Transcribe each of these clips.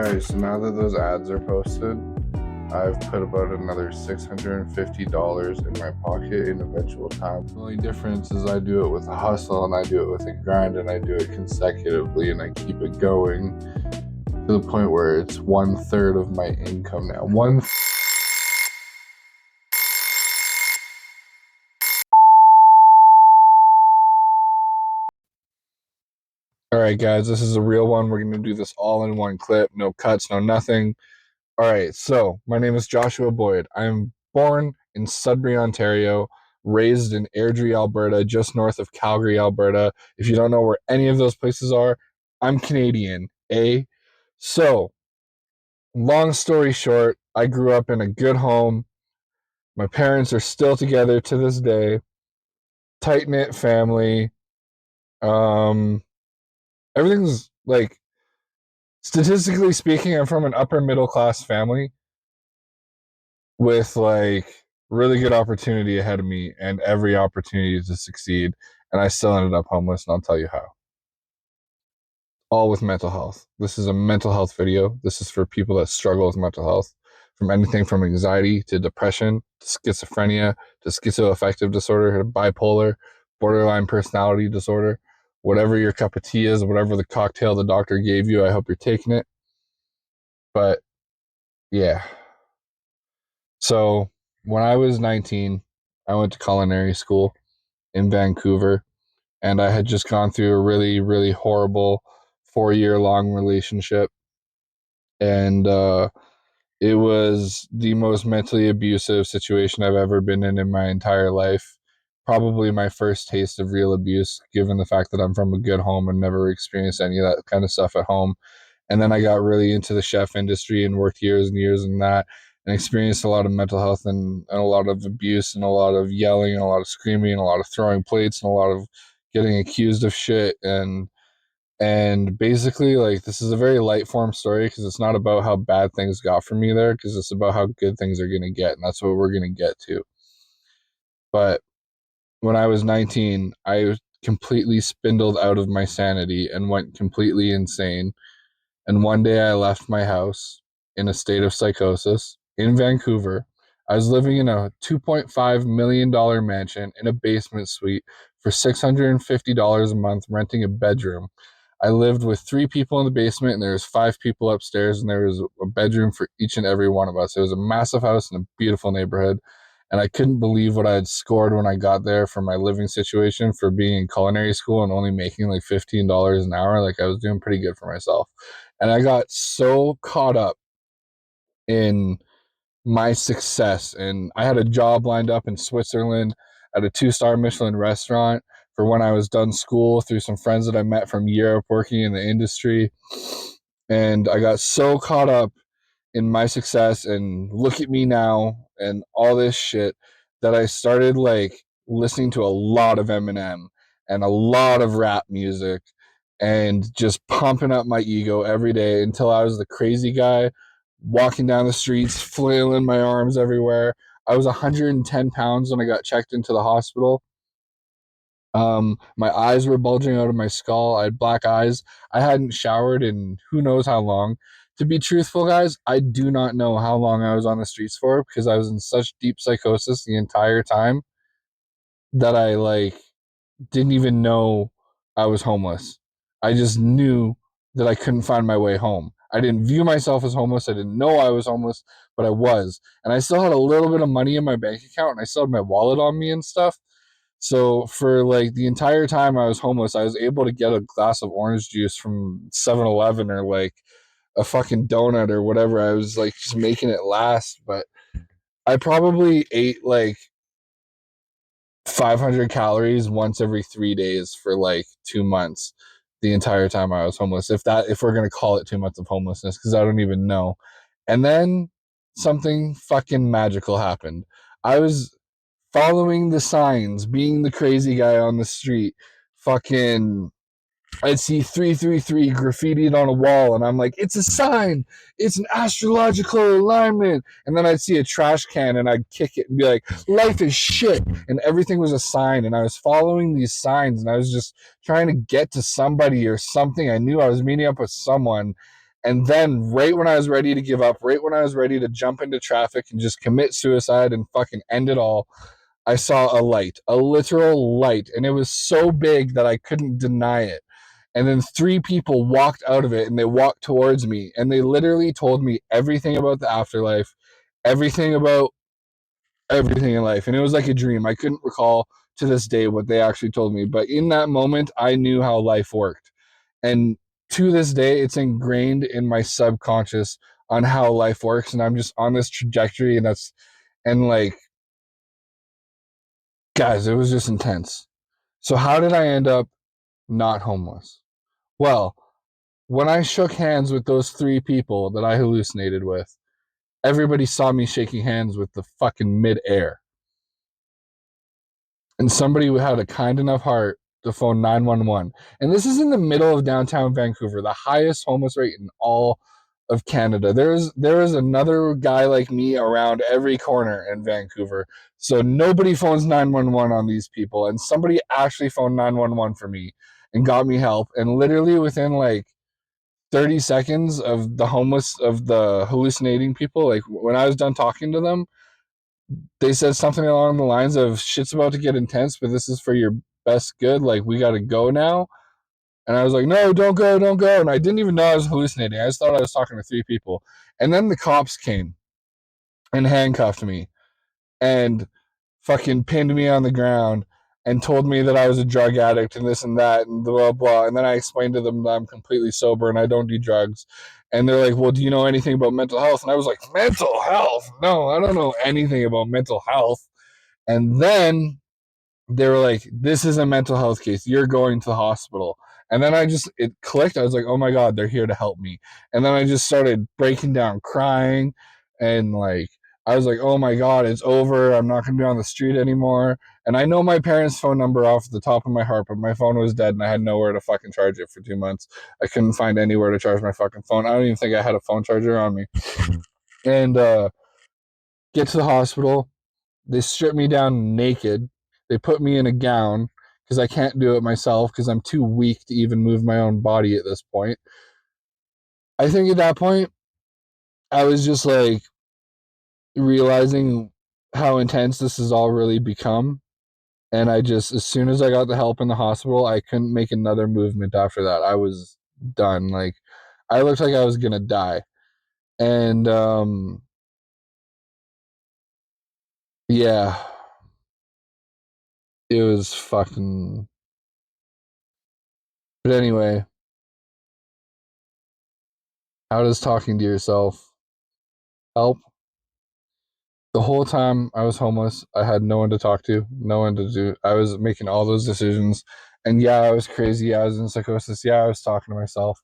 Alright, so now that those ads are posted, I've put about another $650 in my pocket in eventual time. The only difference is I do it with a hustle and I do it with a grind and I do it consecutively and I keep it going to the point where it's 1/3 of my income now. Alright guys, this is a real one. We're going to do this all in one clip. No cuts, no nothing. Alright, so my name is Joshua Boyd. I am born in Sudbury, Ontario, raised in Airdrie, Alberta, just north of Calgary, Alberta. If you don't know where any of those places are, I'm Canadian, eh? So, long story short, I grew up in a good home. My parents are still together to this day. Tight-knit family. Everything's like, statistically speaking, I'm from an upper middle class family with like really good opportunity ahead of me and every opportunity to succeed, and I still ended up homeless, and I'll tell you how. All with mental health. This is a mental health video. This is for people that struggle with mental health, from anything from anxiety to depression to schizophrenia to schizoaffective disorder to bipolar, borderline personality disorder. Whatever your cup of tea is, whatever the cocktail the doctor gave you, I hope you're taking it. But yeah. So when I was 19, I went to culinary school in Vancouver, and I had just gone through a really, really horrible 4-year long relationship. And it was the most mentally abusive situation I've ever been in my entire life. Probably my first taste of real abuse, given the fact that I'm from a good home and never experienced any of that kind of stuff at home. And then I got really into the chef industry and worked years and years in that and experienced a lot of mental health and a lot of abuse and a lot of yelling and a lot of screaming and a lot of throwing plates and a lot of getting accused of shit. And basically, like, this is a very light form story because it's not about how bad things got for me there, because it's about how good things are going to get, and that's what we're going to get to. But when I was 19, I completely spindled out of my sanity and went completely insane. And one day I left my house in a state of psychosis in Vancouver. I was living in a $2.5 million mansion in a basement suite for $650 a month, renting a bedroom. I lived with 3 people in the basement, and there was 5 people upstairs, and there was a bedroom for each and every one of us. It was a massive house in a beautiful neighborhood, and I couldn't believe what I had scored when I got there for my living situation for being in culinary school and only making like $15 an hour. Like, I was doing pretty good for myself. And I got so caught up in my success, and I had a job lined up in Switzerland at a 2-star Michelin restaurant for when I was done school through some friends that I met from Europe working in the industry. And I got so caught up in my success and look at me now and all this shit that I started like listening to a lot of Eminem and a lot of rap music and just pumping up my ego every day until I was the crazy guy walking down the streets, flailing my arms everywhere. I was 110 pounds when I got checked into the hospital. My eyes were bulging out of my skull. I had black eyes. I hadn't showered in who knows how long. To be truthful, guys, I do not know how long I was on the streets for because I was in such deep psychosis the entire time that I like didn't even know I was homeless. I just knew that I couldn't find my way home. I didn't view myself as homeless. I didn't know I was homeless, but I was. And I still had a little bit of money in my bank account and I still had my wallet on me and stuff. So for like the entire time I was homeless, I was able to get a glass of orange juice from 7-Eleven or like a fucking donut or whatever. I was like just making it last, but I probably ate like 500 calories once every 3 days for like 2 months the entire time I was homeless. If we're going to call it 2 months of homelessness, because I don't even know. And then something fucking magical happened. I was following the signs, being the crazy guy on the street. Fucking, I'd see 333 graffitied on a wall, and I'm like, it's a sign. It's an astrological alignment. And then I'd see a trash can, and I'd kick it and be like, life is shit. And everything was a sign, and I was following these signs, and I was just trying to get to somebody or something. I knew I was meeting up with someone, And then, right when I was ready to give up, right when I was ready to jump into traffic and just commit suicide and fucking end it all, I saw a light, a literal light. And it was so big that I couldn't deny it. And then three people walked out of it and they walked towards me and they literally told me everything about the afterlife, everything about everything in life. And it was like a dream. I couldn't recall to this day what they actually told me. But in that moment, I knew how life worked. And to this day, it's ingrained in my subconscious on how life works. And I'm just on this trajectory. And like, guys, it was just intense. So, how did I end up not homeless? Well, when I shook hands with those three people that I hallucinated with, everybody saw me shaking hands with the fucking midair. And somebody who had a kind enough heart to phone 911. And this is in the middle of downtown Vancouver, the highest homeless rate in all of Canada. There is another guy like me around every corner in Vancouver. So nobody phones 911 on these people. And somebody actually phoned 911 for me and got me help. And literally within like 30 seconds of the hallucinating people, like when I was done talking to them, they said something along the lines of shit's about to get intense, but this is for your best good. Like, we got to go now. And I was like, no, don't go, don't go. And I didn't even know I was hallucinating. I just thought I was talking to three people. And then the cops came and handcuffed me and fucking pinned me on the ground and told me that I was a drug addict and this and that and blah, blah. And then I explained to them that I'm completely sober and I don't do drugs. And they're like, well, do you know anything about mental health? And I was like, mental health? No, I don't know anything about mental health. And then they were like, this is a mental health case. You're going to the hospital. And then it clicked. I was like, oh my God, they're here to help me. And then I just started breaking down crying. And like, I was like, oh my God, it's over. I'm not going to be on the street anymore. And I know my parents' phone number off the top of my heart, but my phone was dead and I had nowhere to fucking charge it for 2 months. I couldn't find anywhere to charge my fucking phone. I don't even think I had a phone charger on me. And get to the hospital. They stripped me down naked. They put me in a gown because I can't do it myself because I'm too weak to even move my own body at this point. I think at that point, I was just like realizing how intense this has all really become. And as soon as I got the help in the hospital, I couldn't make another movement after that. I was done. Like, I looked like I was going to die. And, yeah, it was fucking. But anyway, how does talking to yourself help? The whole time I was homeless, I had no one to talk to, no one to do. I was making all those decisions. And yeah, I was crazy. I was in psychosis. Yeah, I was talking to myself.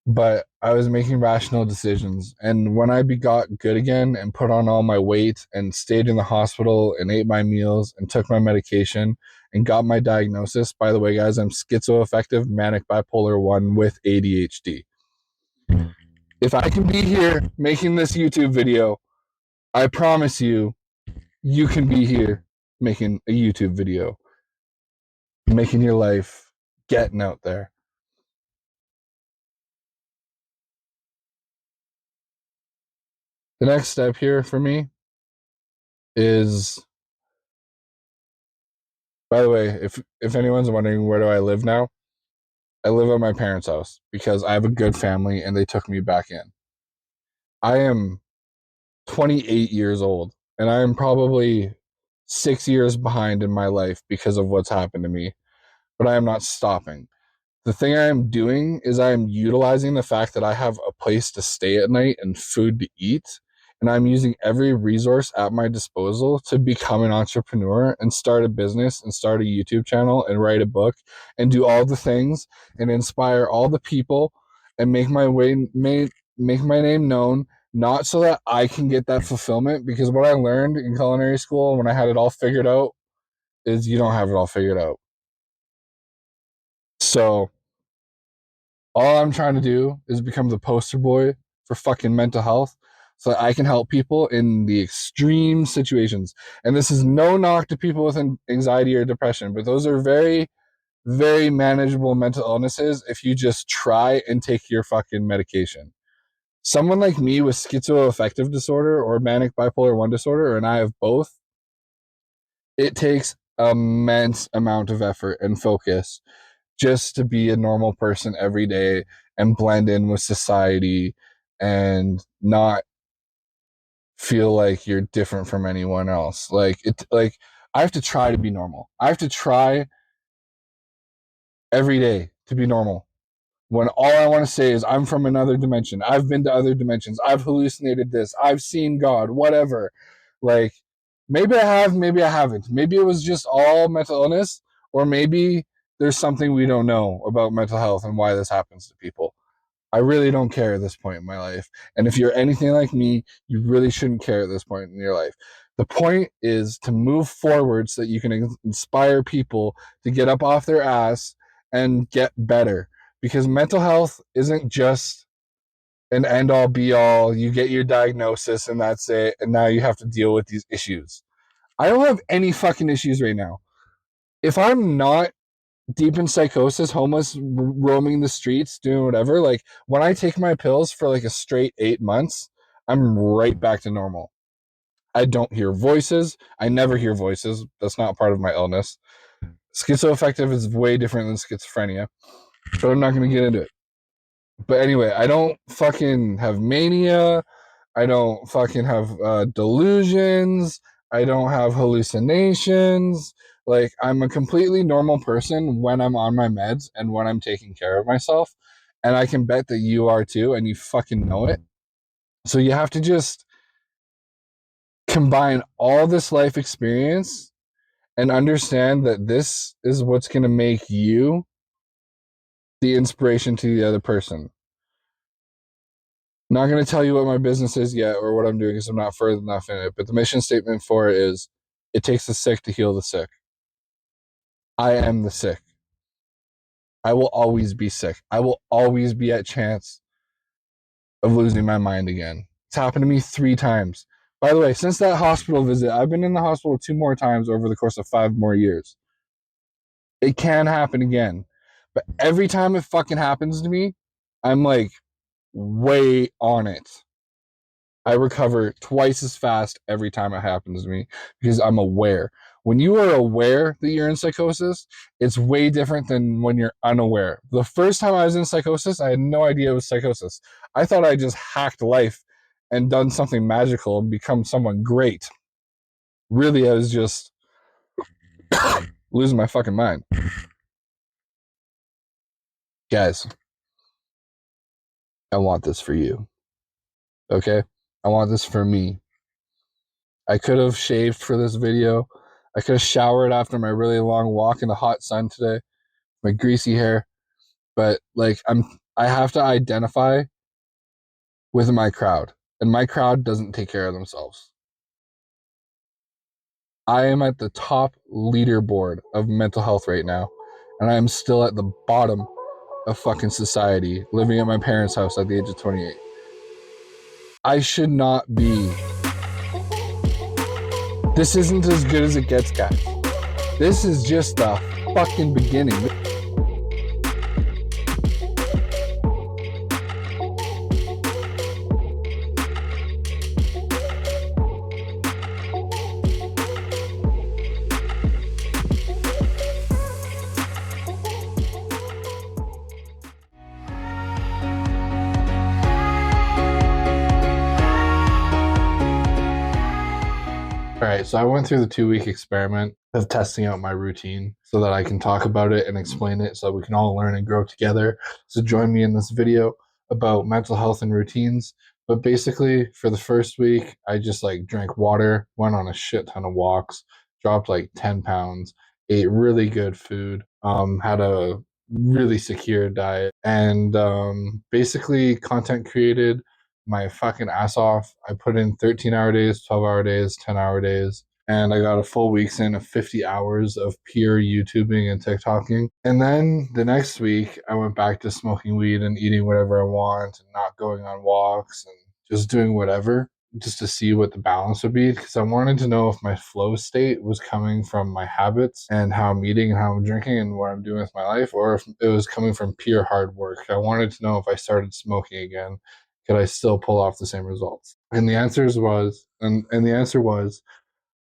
But I was making rational decisions. And when I got good again and put on all my weight and stayed in the hospital and ate my meals and took my medication and got my diagnosis, by the way, guys, I'm schizoaffective manic bipolar 1 with ADHD. If I can be here making this YouTube video, I promise you, you can be here making a YouTube video, making your life, getting out there. The next step here for me is, by the way, if anyone's wondering where do I live now, I live at my parents' house because I have a good family and they took me back in. I am 28 years old and I am probably 6 years behind in my life because of what's happened to me, but I am not stopping. The thing I am doing is I am utilizing the fact that I have a place to stay at night and food to eat. And I'm using every resource at my disposal to become an entrepreneur and start a business and start a YouTube channel and write a book and do all the things and inspire all the people and make my name known, not so that I can get that fulfillment, because what I learned in culinary school when I had it all figured out is you don't have it all figured out. So all I'm trying to do is become the poster boy for fucking mental health so that I can help people in the extreme situations. And this is no knock to people with anxiety or depression, but those are very very manageable mental illnesses if you just try and take your fucking medication. Someone like me with schizoaffective disorder or manic bipolar 1 disorder, and I have both, it takes immense amount of effort and focus just to be a normal person every day and blend in with society and not feel like you're different from anyone else. Like I have to try to be normal. I have to try every day to be normal. When all I want to say is I'm from another dimension. I've been to other dimensions. I've hallucinated this. I've seen God, whatever. Like maybe I have, maybe I haven't. Maybe it was just all mental illness, or maybe there's something we don't know about mental health and why this happens to people. I really don't care at this point in my life. And if you're anything like me, you really shouldn't care at this point in your life. The point is to move forward so that you can inspire people to get up off their ass and get better. Because mental health isn't just an end all be all. You get your diagnosis and that's it. And now you have to deal with these issues. I don't have any fucking issues right now. If I'm not deep in psychosis, homeless, roaming the streets, doing whatever, like when I take my pills for like a straight 8 months, I'm right back to normal. I don't hear voices. I never hear voices. That's not part of my illness. Schizoaffective is way different than schizophrenia, but I'm not going to get into it. But anyway, I don't fucking have mania. I don't fucking have delusions. I don't have hallucinations. Like, I'm a completely normal person when I'm on my meds and when I'm taking care of myself. And I can bet that you are too, and you fucking know it. So you have to just combine all this life experience and understand that this is what's going to make you the inspiration to the other person. Not going to tell you what my business is yet or what I'm doing because I'm not further enough in it. But the mission statement for it is it takes the sick to heal the sick. I am the sick. I will always be sick. I will always be at chance of losing my mind again. It's happened to me 3 times. By the way, since that hospital visit, I've been in the hospital 2 more times over the course of 5 more years. It can happen again. But every time it fucking happens to me, I'm like way on it. I recover twice as fast every time it happens to me because I'm aware. When you are aware that you're in psychosis, it's way different than when you're unaware. The first time I was in psychosis, I had no idea it was psychosis. I thought I just hacked life and done something magical and become someone great. Really, I was just losing my fucking mind. Guys, I want this for you. Okay? I want this for me. I could have shaved for this video. I could have showered after my really long walk in the hot sun today. My greasy hair. But like I have to identify with my crowd. And my crowd doesn't take care of themselves. I am at the top leaderboard of mental health right now. And I am still at the bottom of fucking society, living at my parents' house at the age of 28. I should not be. This isn't as good as it gets, guys. This is just the fucking beginning. All right, so I went through the 2-week experiment of testing out my routine so that I can talk about it and explain it so we can all learn and grow together. So join me in this video about mental health and routines. But basically, for the first week, I just like drank water, went on a shit ton of walks, dropped like 10 pounds, ate really good food, had a really secure diet, and basically content created my fucking ass off. I put in 13-hour days, 12-hour days, 10-hour days, and I got a full week's in of 50 hours of pure YouTubing and TikToking. And then the next week, I went back to smoking weed and eating whatever I want and not going on walks and just doing whatever. just to see what the balance would be, because I wanted to know if my flow state was coming from my habits and how I'm eating and how I'm drinking and what I'm doing with my life, or if it was coming from pure hard work. I wanted to know if I started smoking again, could I still pull off the same results? And the answer was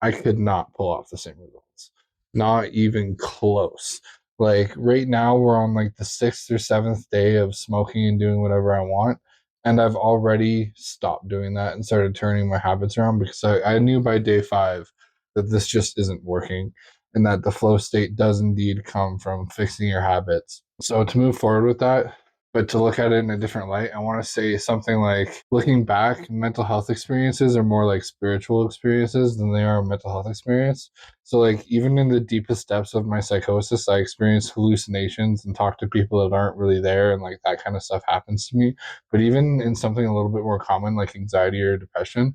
I could not pull off the same results. Not even close. Like right now, we're on like the 6th or 7th day of smoking and doing whatever I want. And I've already stopped doing that and started turning my habits around because I knew by day 5 that this just isn't working and that the flow state does indeed come from fixing your habits. So to move forward with that, but to look at it in a different light, I want to say something like looking back, mental health experiences are more like spiritual experiences than they are a mental health experience. So, like, even in the deepest depths of my psychosis, I experience hallucinations and talk to people that aren't really there, and like that kind of stuff happens to me. But even in something a little bit more common, like anxiety or depression,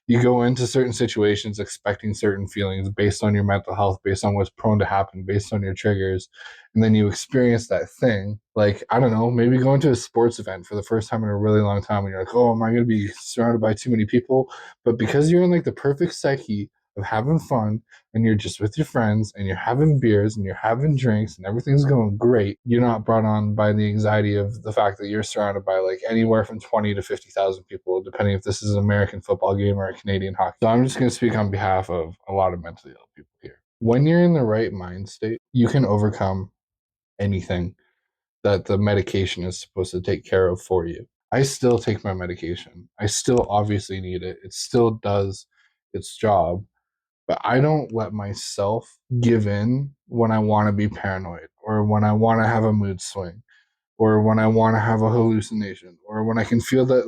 you go into certain situations expecting certain feelings based on your mental health, based on what's prone to happen, based on your triggers, and then you experience that thing. Like, I don't know, maybe going to a sports event for the first time in a really long time and you're like, oh, am I going to be surrounded by too many people? But because you're in like the perfect psyche of having fun and you're just with your friends and you're having beers and you're having drinks and everything's going great, you're not brought on by the anxiety of the fact that you're surrounded by like anywhere from 20 to 50,000 people, depending if this is an American football game or a Canadian hockey. So I'm just going to speak on behalf of a lot of mentally ill people here. When you're in the right mind state, you can overcome anything that the medication is supposed to take care of for you. I still take my medication. I still obviously need it. It still does its job, but I don't let myself give in when I want to be paranoid or when I want to have a mood swing or when I want to have a hallucination or when I can feel that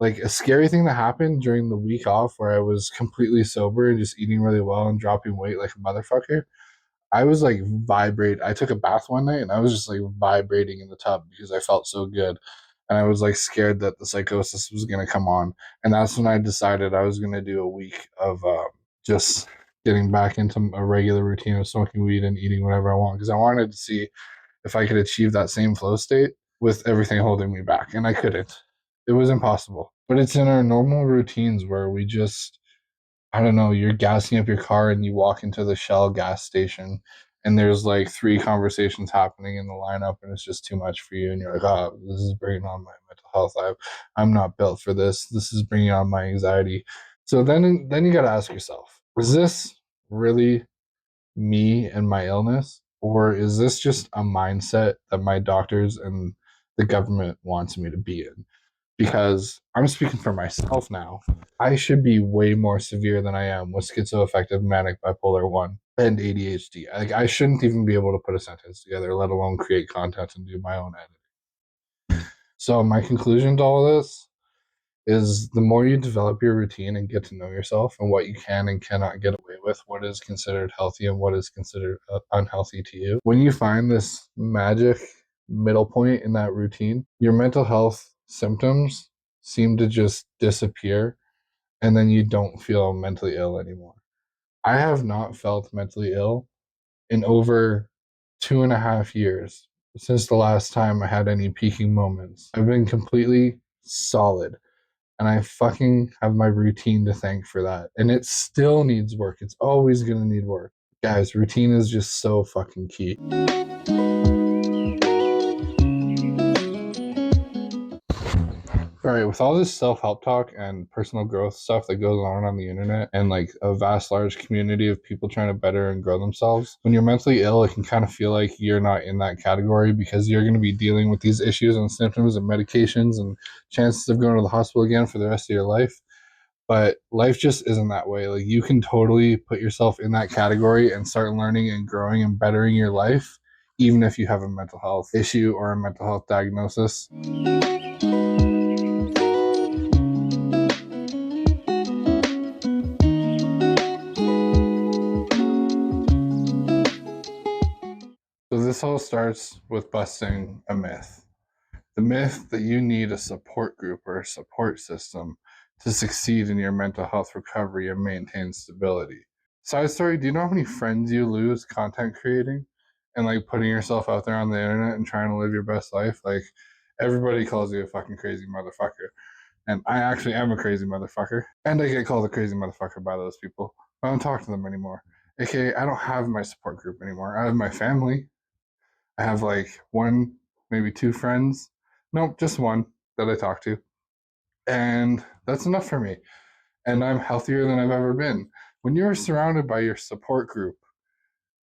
like a scary thing that happened during the week off where I was completely sober and just eating really well and dropping weight like a motherfucker. I was like vibrate. I took a bath one night and I was just like vibrating in the tub because I felt so good. And I was like scared that the psychosis was going to come on. And that's when I decided I was going to do a week of just getting back into a regular routine of smoking weed and eating whatever I want because I wanted to see if I could achieve that same flow state with everything holding me back. And I couldn't. It was impossible. But it's in our normal routines where we just I don't know, you're gassing up your car and you walk into the Shell gas station and there's like 3 conversations happening in the lineup and it's just too much for you and you're like, oh, this is bringing on my mental health. I'm not built for this. This is bringing on my anxiety. So then you got to ask yourself, is this really me and my illness, or is this just a mindset that my doctors and the government wants me to be in? Because I'm speaking for myself now. I should be way more severe than I am with schizoaffective manic bipolar 1 and ADHD. Like I shouldn't even be able to put a sentence together, let alone create content and do my own editing. So my conclusion to all this is the more you develop your routine and get to know yourself and what you can and cannot get away with, what is considered healthy and what is considered unhealthy to you. When you find this magic middle point in that routine, your mental health symptoms seem to just disappear and then you don't feel mentally ill anymore. I have not felt mentally ill in over 2.5 years since the last time I had any peaking moments. I've been completely solid and I fucking have my routine to thank for that. And it still needs work. It's always going to need work. Guys, routine is just so fucking key. All right, with all this self-help talk and personal growth stuff that goes on the internet and like a vast large community of people trying to better and grow themselves, when you're mentally ill, it can kind of feel like you're not in that category because you're going to be dealing with these issues and symptoms and medications and chances of going to the hospital again for the rest of your life. But life just isn't that way. Like you can totally put yourself in that category and start learning and growing and bettering your life, even if you have a mental health issue or a mental health diagnosis. So this all starts with busting a myth. The myth that you need a support group or a support system to succeed in your mental health recovery and maintain stability. Side story, do you know how many friends you lose content creating and like putting yourself out there on the internet and trying to live your best life? Like everybody calls you a fucking crazy motherfucker. And I actually am a crazy motherfucker. And I get called a crazy motherfucker by those people. I don't talk to them anymore. AKA, I don't have my support group anymore. I have my family. I have like one, maybe two friends. Nope, just one that I talk to. And that's enough for me. And I'm healthier than I've ever been. When you're surrounded by your support group,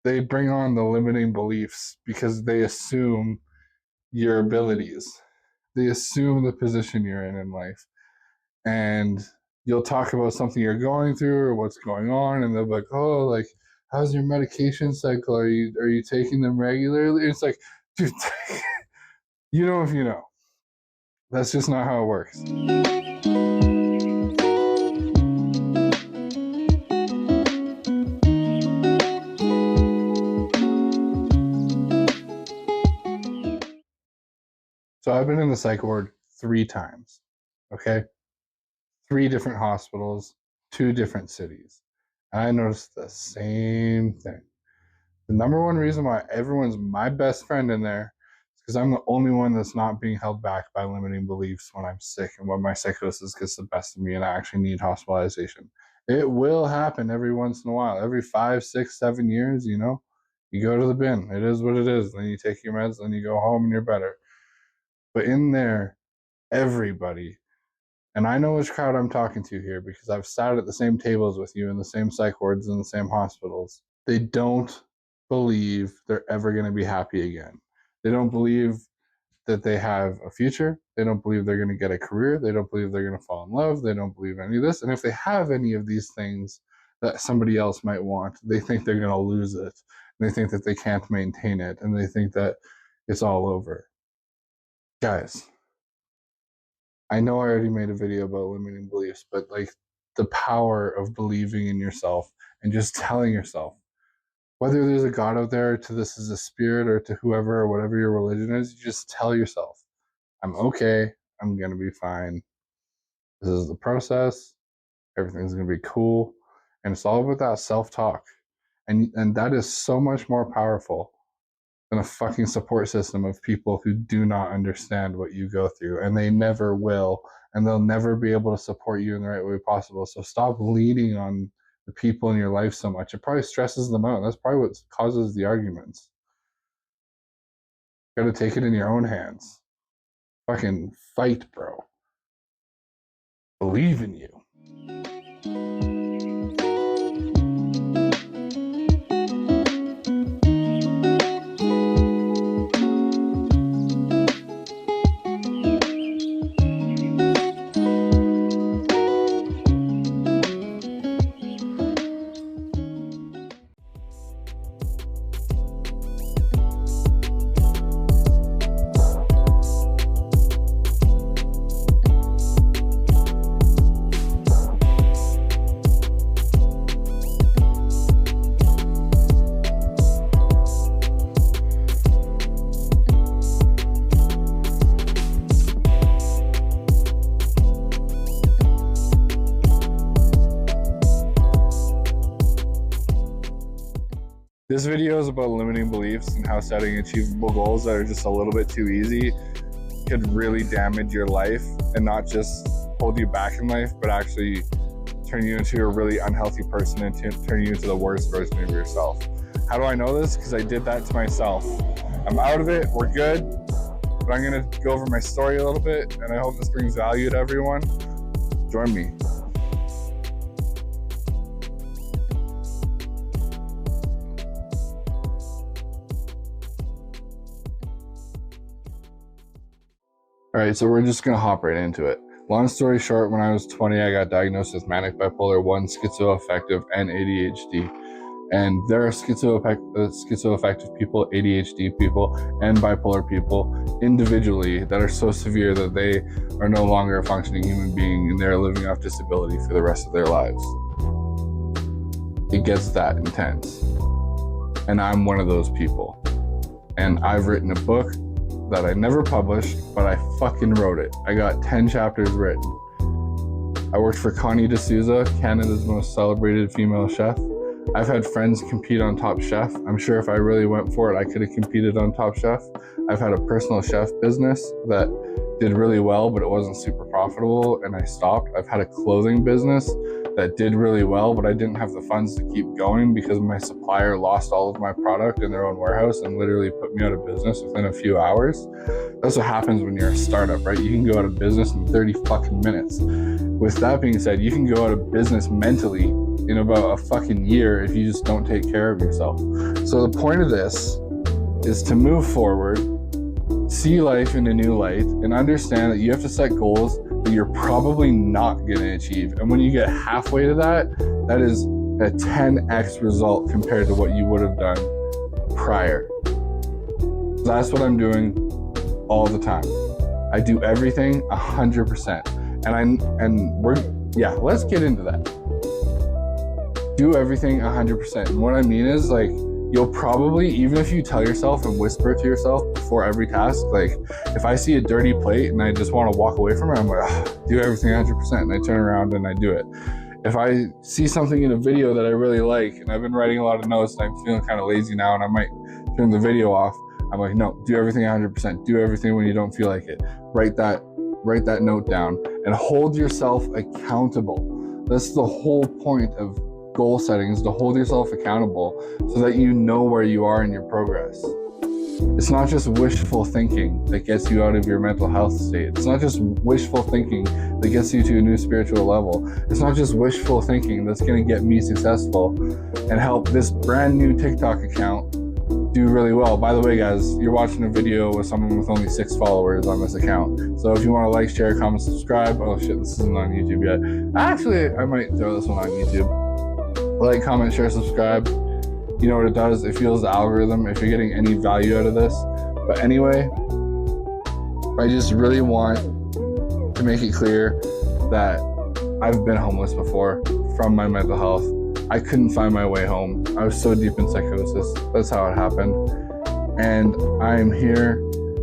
they bring on the limiting beliefs because they assume your abilities. They assume the position you're in life. And you'll talk about something you're going through or what's going on, and they'll be like, oh, like, how's your medication cycle? Are you taking them regularly? It's like, dude, you know if you know. That's just not how it works. So I've been in the psych ward 3 times, okay? 3 different hospitals, 2 different cities. And I noticed the same thing. The number one reason why everyone's my best friend in there is because I'm the only one that's not being held back by limiting beliefs when I'm sick and when my psychosis gets the best of me and I actually need hospitalization. It will happen every once in a while. Every 5, 6, 7 years, you know, you go to the bin. It is what it is. Then you take your meds, then you go home and you're better. But in there, everybody, and I know which crowd I'm talking to here because I've sat at the same tables with you in the same psych wards in the same hospitals. They don't believe they're ever going to be happy again. They don't believe that they have a future. They don't believe they're going to get a career. They don't believe they're going to fall in love. They don't believe any of this. And if they have any of these things that somebody else might want, they think they're going to lose it. And they think that they can't maintain it. And they think that it's all over. Guys, I know I already made a video about limiting beliefs, but like the power of believing in yourself and just telling yourself, whether there's a God out there, to this is a spirit, or to whoever or whatever your religion is, you just tell yourself, I'm okay, I'm going to be fine. This is the process. Everything's going to be cool. And it's all about that self-talk. And that is so much more powerful than a fucking support system of people who do not understand what you go through, and they never will, and they'll never be able to support you in the right way possible. So stop leaning on the people in your life so much. It probably stresses them out. That's probably what causes the arguments. You gotta take it in your own hands. Fucking fight, bro. Believe in you. This video is about limiting beliefs and how setting achievable goals that are just a little bit too easy could really damage your life and not just hold you back in life, but actually turn you into a really unhealthy person and turn you into the worst version of yourself. How do I know this? Because I did that to myself. I'm out of it, we're good, but I'm gonna go over my story a little bit, and I hope this brings value to everyone. Join me. All right, so we're just gonna hop right into it. Long story short, when I was 20, I got diagnosed with manic bipolar 1, schizoaffective, and ADHD. And there are schizoaffective people, ADHD people, and bipolar people individually that are so severe that they are no longer a functioning human being and they're living off disability for the rest of their lives. It gets that intense. And I'm one of those people. And I've written a book that I never published, but I fucking wrote it. I got 10 chapters written. I worked for Connie D'Souza, Canada's most celebrated female chef. I've had friends compete on Top Chef. I'm sure if I really went for it, I could have competed on Top Chef. I've had a personal chef business that did really well, but it wasn't super profitable and I stopped. I've had a clothing business that did really well, but I didn't have the funds to keep going because my supplier lost all of my product in their own warehouse and literally put me out of business within a few hours. That's what happens when you're a startup, right? You can go out of business in 30 fucking minutes. With that being said, you can go out of business mentally in about a fucking year if you just don't take care of yourself. So the point of this is to move forward, see life in a new light, and understand that you have to set goals that you're probably not going to achieve. And when you get halfway to that, that is a 10x result compared to what you would have done prior. That's what I'm doing all the time. I do everything 100%. Let's get into that. Do everything 100%. And what I mean is, like, you'll probably, even if you tell yourself and whisper to yourself before every task, like, if I see a dirty plate and I just want to walk away from it, I'm like, do everything 100%, and I turn around and I do it. If I see something in a video that I really like, and I've been writing a lot of notes and I'm feeling kind of lazy now and I might turn the video off, I'm like, no, do everything 100%. Do everything when you don't feel like it. Write that note down and hold yourself accountable. That's the whole point of goal setting, is to hold yourself accountable so that you know where you are in your progress. It's not just wishful thinking that gets you out of your mental health state. It's not just wishful thinking that gets you to a new spiritual level. It's not just wishful thinking that's going to get me successful and help this brand new TikTok account do really well. By the way, guys, you're watching a video with someone with only 6 followers on this account. So if you want to like, share, comment, subscribe. Oh shit, this isn't on YouTube yet. Actually, I might throw this one on YouTube. Like, comment, share, subscribe. You know what it does? It fuels the algorithm if you're getting any value out of this. But anyway, I just really want to make it clear that I've been homeless before from my mental health. I couldn't find my way home. I was so deep in psychosis. That's how it happened. And I'm here.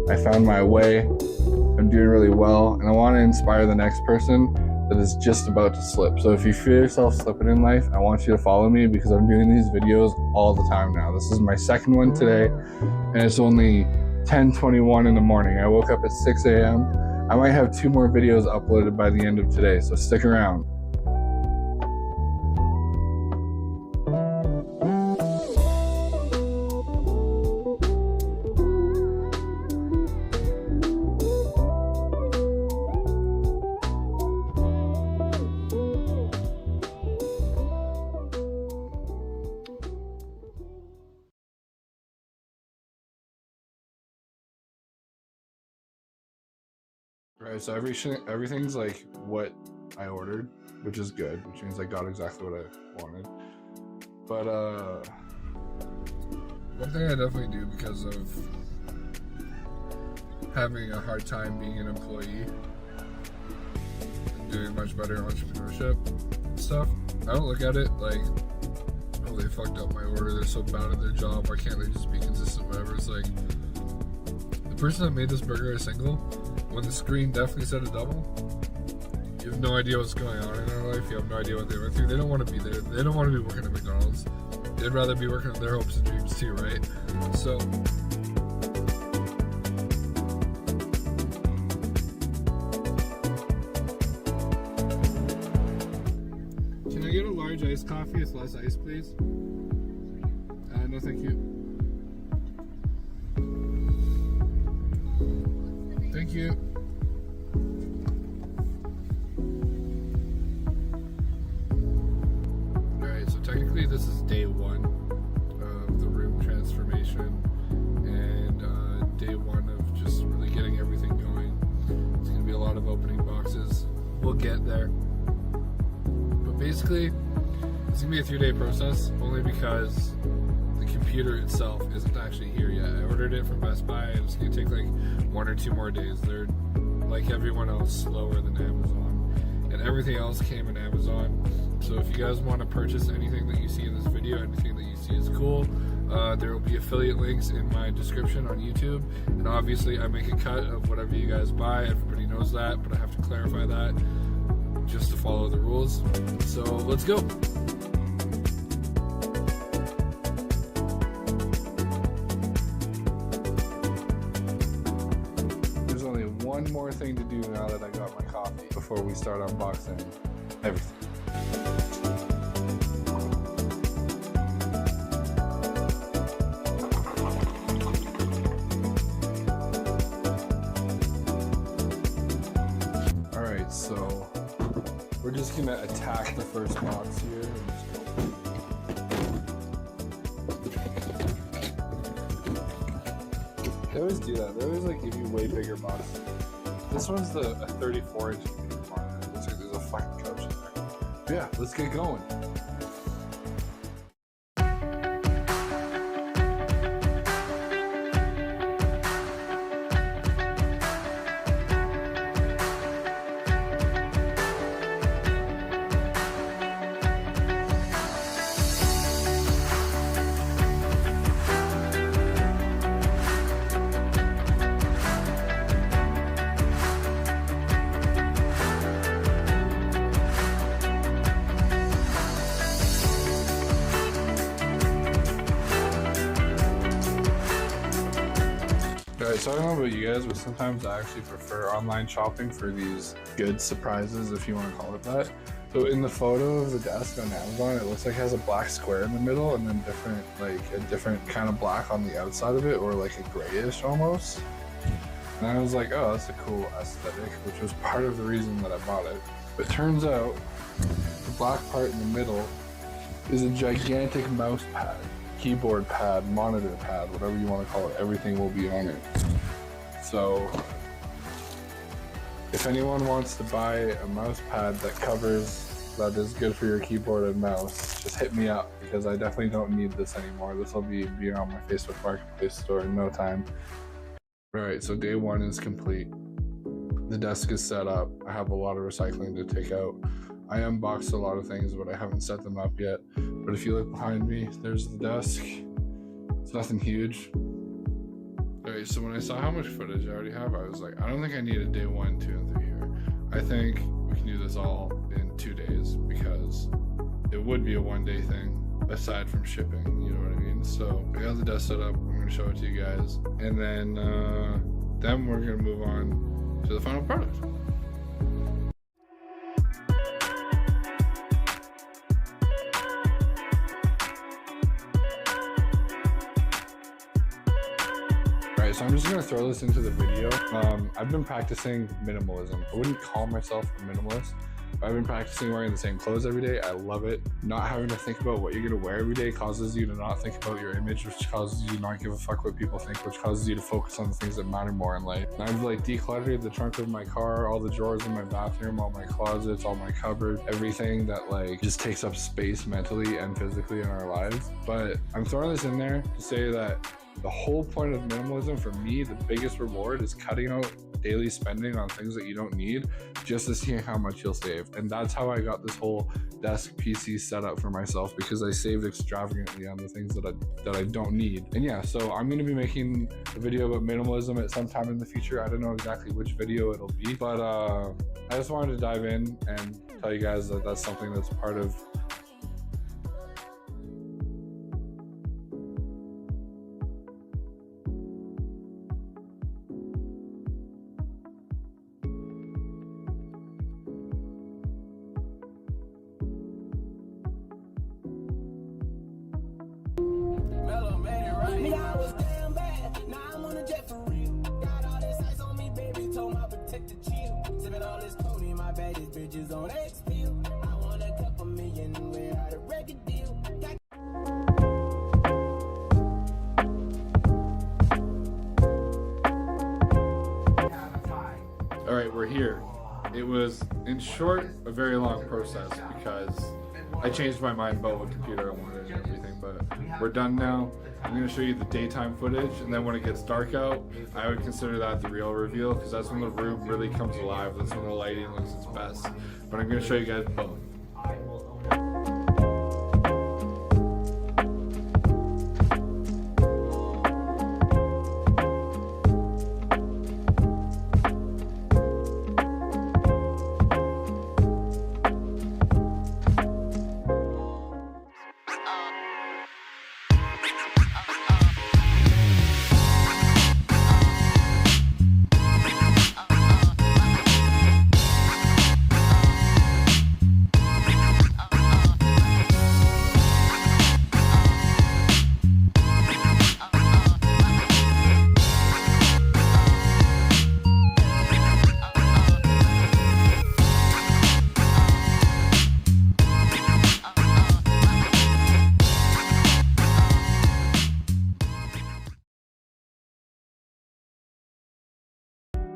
I found my way. I'm doing really well. And I want to inspire the next person that is just about to slip. So if you feel yourself slipping in life, I want you to follow me because I'm doing these videos all the time now. This is my second one today, and it's only 10:21 in the morning. I woke up at 6 a.m. I might have 2 more videos uploaded by the end of today, so stick around. Right, so everything's like what I ordered, which is good, which means I got exactly what I wanted. But one thing I definitely do because of having a hard time being an employee and doing much better in entrepreneurship stuff, I don't look at it like, oh, they fucked up my order, they're so bad at their job, why can't they just be consistent, whatever. It's like, the person that made this burger a single, when the screen definitely said a double, you have no idea what's going on in their life, you have no idea what they went through. They don't want to be there, they don't want to be working at McDonald's, they'd rather be working on their hopes and dreams too, right? So can I get a large iced coffee with less ice, please? No, thank you. Thank you. Alright, so technically this is day 1 of the room transformation and day 1 of just really getting everything going. It's going to be a lot of opening boxes. We'll get there. But basically, it's going to be a 3-day process only because the computer itself isn't actually here yet. I ordered it from Best Buy and it's going to take like 1 or 2 more days. They're, like everyone else, slower than Amazon, and everything else came in Amazon. So if you guys want to purchase anything that you see in this video, anything that you see is cool, there will be affiliate links in my description on YouTube, and obviously I make a cut of whatever you guys buy. Everybody knows that, but I have to clarify that just to follow the rules. So let's go. One more thing to do now that I got my coffee. before we start unboxing everything. Alright, so we're just gonna attack the first box here. They always do that. They always like give you way bigger boxes. This one's a 34-inch monitor. Looks like there's a fucking couch in there. But yeah, let's get going. Alright, so I don't know about you guys, but sometimes I actually prefer online shopping for these good surprises, if you want to call it that. So in the photo of the desk on Amazon, it looks like it has a black square in the middle and then a different kind of black on the outside of it, or like a grayish almost. And I was like, oh, that's a cool aesthetic, which was part of the reason that I bought it. But it turns out the black part in the middle is a gigantic mouse pad. Keyboard pad, monitor pad, whatever you want to call it, everything will be on it. So if anyone wants to buy a mouse pad that is good for your keyboard and mouse, just hit me up, because I definitely don't need this anymore. This will be on my Facebook Marketplace store in no time. Alright, so day one is complete. The desk is set up. I have a lot of recycling to take out. I unboxed a lot of things, but I haven't set them up yet. But if you look behind me, there's the desk. It's nothing huge. Alright, so when I saw how much footage I already have, I was like, I don't think I need a day 1, 2, and 3 here. I think we can do this all in 2 days, because it would be a 1-day thing, aside from shipping, you know what I mean? So I got the desk set up, I'm gonna show it to you guys, and then we're gonna move on to the final product. So I'm just gonna throw this into the video. I've been practicing minimalism. I wouldn't call myself a minimalist, but I've been practicing wearing the same clothes every day. I love it. Not having to think about what you're gonna wear every day causes you to not think about your image, which causes you to not give a fuck what people think, which causes you to focus on the things that matter more in life. And I've like decluttered the trunk of my car, all the drawers in my bathroom, all my closets, all my cupboards, everything that like just takes up space mentally and physically in our lives. But I'm throwing this in there to say that the whole point of minimalism, for me, the biggest reward is cutting out daily spending on things that you don't need, just to see how much you'll save. And that's how I got this whole desk PC set up for myself, because I saved extravagantly on the things that I don't need. And yeah, so I'm going to be making a video about minimalism at some time in the future. I don't know exactly which video it'll be, but I just wanted to dive in and tell you guys that that's something that's part of on X-Bill. I want a couple million without a record deal. All right, we're here. It was, in short, a very long process, because I changed my mind about what computer I wanted and everything, but we're done now. I'm going to show you the daytime footage, and then when it gets dark out, I would consider that the real reveal, because that's when the room really comes alive. That's when the lighting looks its best. But I'm going to show you guys both.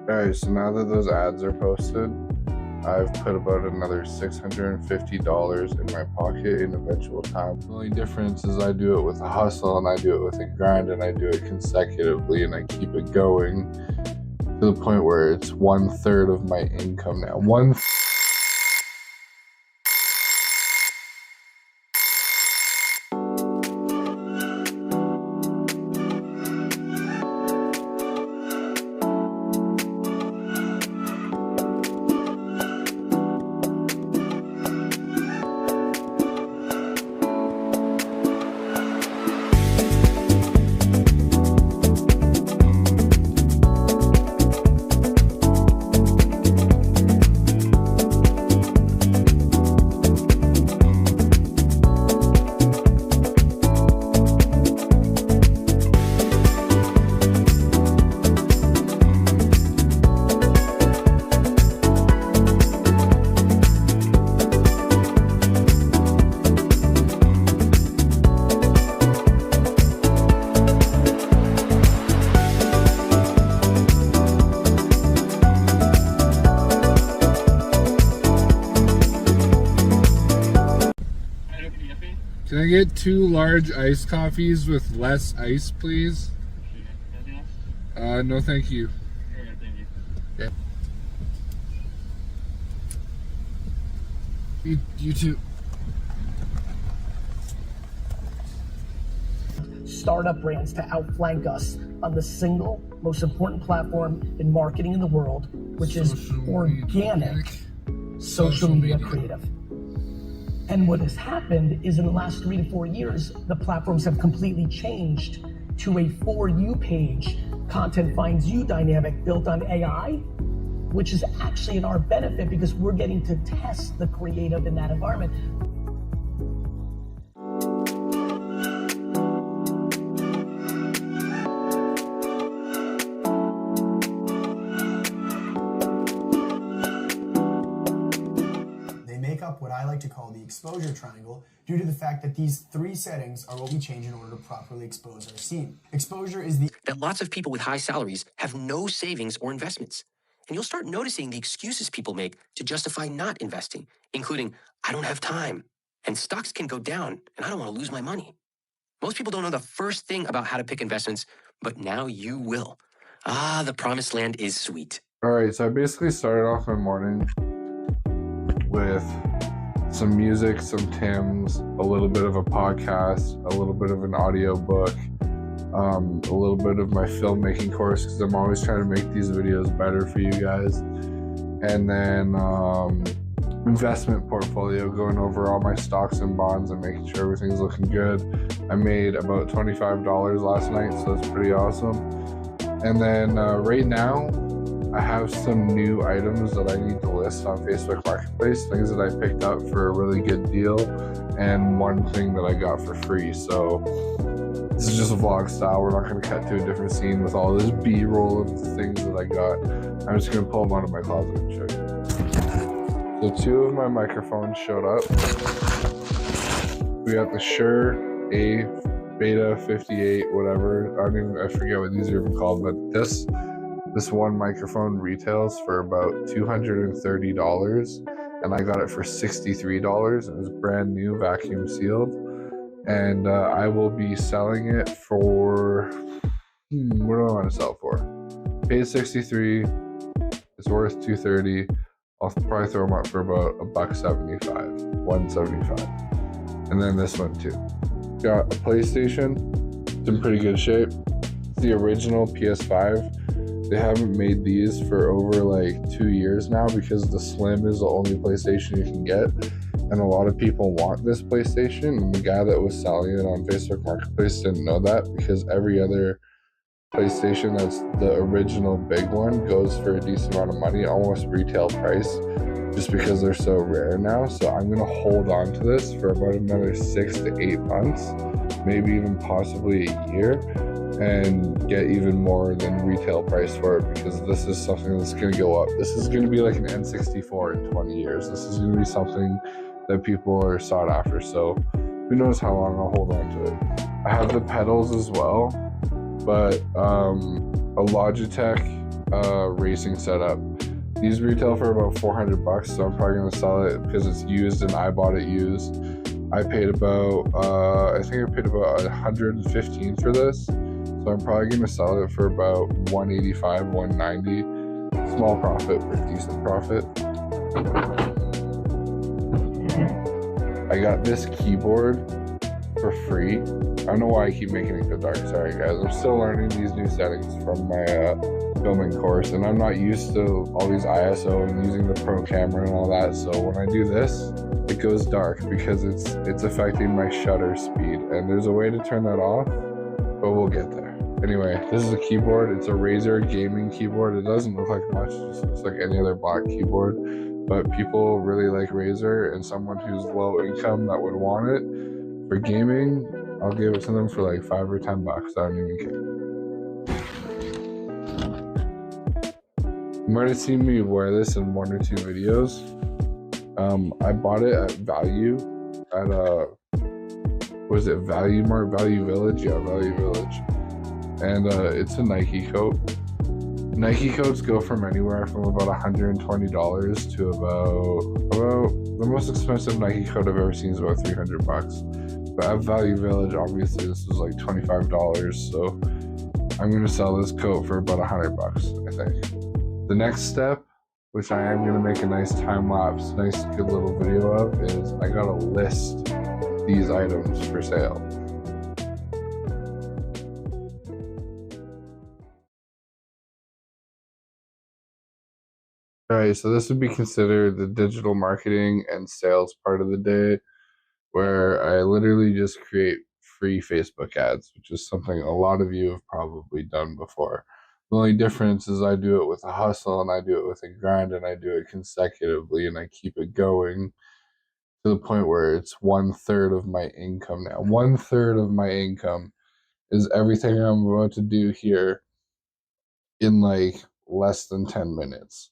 Alright, so now that those ads are posted, I've put about another $650 in my pocket in eventual time. The only difference is I do it with a hustle, and I do it with a grind, and I do it consecutively, and I keep it going to the point where it's 1/3 of my income now. Can I get 2 large iced coffees with less ice, please? Anything else? No, thank you. Okay, thank you. Yeah. You too. Startup brands to outflank us on the single most important platform in marketing in the world, which is organic social media creative. And what has happened is in the last 3 to 4 years, the platforms have completely changed to a For You page, content finds you dynamic built on AI, which is actually in our benefit because we're getting to test the creative in that environment. What I like to call the exposure triangle due to the fact that these 3 settings are what we change in order to properly expose our scene. Exposure is the that lots of people with high salaries have no savings or investments. And you'll start noticing the excuses people make to justify not investing, including, I don't have time, and stocks can go down, and I don't want to lose my money. Most people don't know the first thing about how to pick investments, but now you will. Ah, the promised land is sweet. All right, so I basically started off my morning with some music, some Tim's, a little bit of a podcast, a little bit of an audio book, a little bit of my filmmaking course, because I'm always trying to make these videos better for you guys. And then investment portfolio, going over all my stocks and bonds and making sure everything's looking good. I made about $25 last night, so that's pretty awesome. And then right now, I have some new items that I need to list on Facebook Marketplace, things that I picked up for a really good deal, and one thing that I got for free. So this is just a vlog style. We're not going to cut to a different scene with all this B-roll of the things that I got. I'm just going to pull them out of my closet and show you. So 2 of my microphones showed up. We got the Shure A Beta 58, whatever. I forget what these are even called, but this one microphone retails for about $230, and I got it for $63. It was brand new, vacuum sealed, and I will be selling it for what do I want to sell for? Paid $63. It's worth $230. I'll probably throw them up for about $175, and then this one too. Got a PlayStation. It's in pretty good shape. It's the original PS5. They haven't made these for over like 2 years now because the Slim is the only PlayStation you can get, and a lot of people want this PlayStation, and the guy that was selling it on Facebook Marketplace didn't know that, because every other PlayStation that's the original big one goes for a decent amount of money, almost retail price, just because they're so rare now. So I'm gonna hold on to this for about another 6 to 8 months, maybe even possibly a year, and get even more than retail price for it, because this is something that's going to go up. This is going to be like an N64 in 20 years. This is going to be something that people are sought after. So who knows how long I'll hold on to it. I have the pedals as well, but a Logitech racing setup. These retail for about $400, so I'm probably gonna sell it because it's used and I bought it used. I paid about I think I paid about $115 for this, so I'm probably gonna sell it for about $185, $190. Small profit, but decent profit. I got this keyboard for free. I don't know why I keep making it go dark. Sorry guys, I'm still learning these new settings from my filming course, and I'm not used to all these ISO and using the pro camera and all that. So when I do this, it goes dark because it's affecting my shutter speed, and there's a way to turn that off, but we'll get there. Anyway, this is a keyboard. It's a Razer gaming keyboard. It doesn't look like much, it just looks like any other black keyboard, but people really like Razer, and someone who's low income that would want it for gaming, I'll give it to them for like $5 or $10. I don't even care. You might have seen me wear this in 1 or 2 videos. I bought it at Value at was it Value Mart, Value Village? Yeah, Value Village. And it's a Nike coat. Nike coats go from anywhere from about $120 to about the most expensive Nike coat I've ever seen is about $300. But at Value Village, obviously this was like $25, so I'm gonna sell this coat for about $100, I think. The next step, which I am gonna make a nice time lapse, nice good little video of, is I gotta list these items for sale. Alright, so this would be considered the digital marketing and sales part of the day, where I literally just create free Facebook ads, which is something a lot of you have probably done before. The only difference is I do it with a hustle, and I do it with a grind, and I do it consecutively, and I keep it going to the point where it's 1/3 of my income now. 1/3 of my income is everything I'm about to do here in like less than 10 minutes.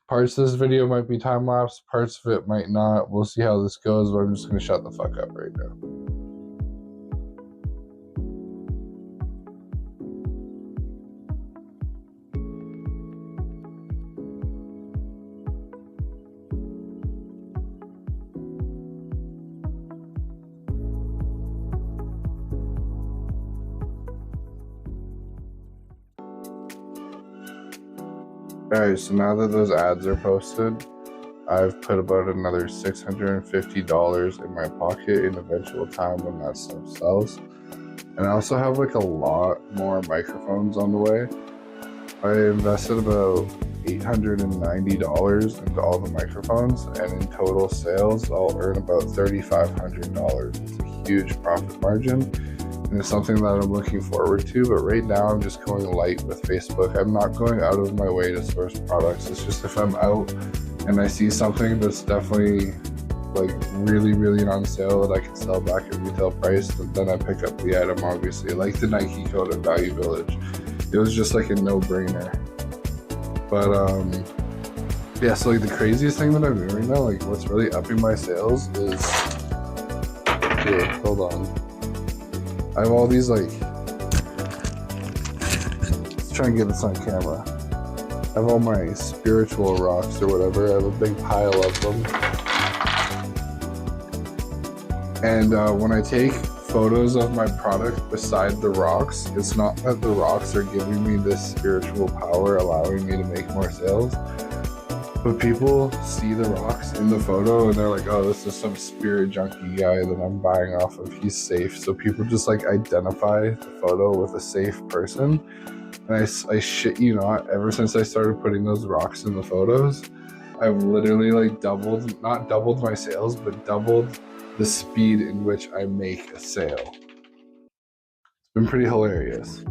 Parts of this video might be time lapse, parts of it might not. We'll see how this goes, but I'm just gonna shut the fuck up right now. Alright, so now that those ads are posted, I've put about another $650 in my pocket in eventual time when that stuff sells. And I also have like a lot more microphones on the way. I invested about $890 into all the microphones, and in total sales, I'll earn about $3,500. It's a huge profit margin, and it's something that I'm looking forward to. But right now I'm just going light with Facebook. I'm not going out of my way to source products. It's just if I'm out and I see something that's definitely like really on sale that I can sell back at retail price, then I pick up the item, obviously. Like the Nike coat at Value Village, it was just like a no-brainer. But yeah, so like the craziest thing that I'm doing right now, like what's really upping my sales is, here, hold on, I have all these like, let's try and get this on camera. I have all my spiritual rocks or whatever. I have a big pile of them. And when I take photos of my product beside the rocks, it's not that the rocks are giving me this spiritual power allowing me to make more sales, but people see the rocks in the photo and they're like, oh, this is some spirit junkie guy that I'm buying off of, he's safe. So people just like identify the photo with a safe person. And I shit you not, ever since I started putting those rocks in the photos, I've literally like not doubled my sales, but doubled the speed in which I make a sale. It's been pretty hilarious.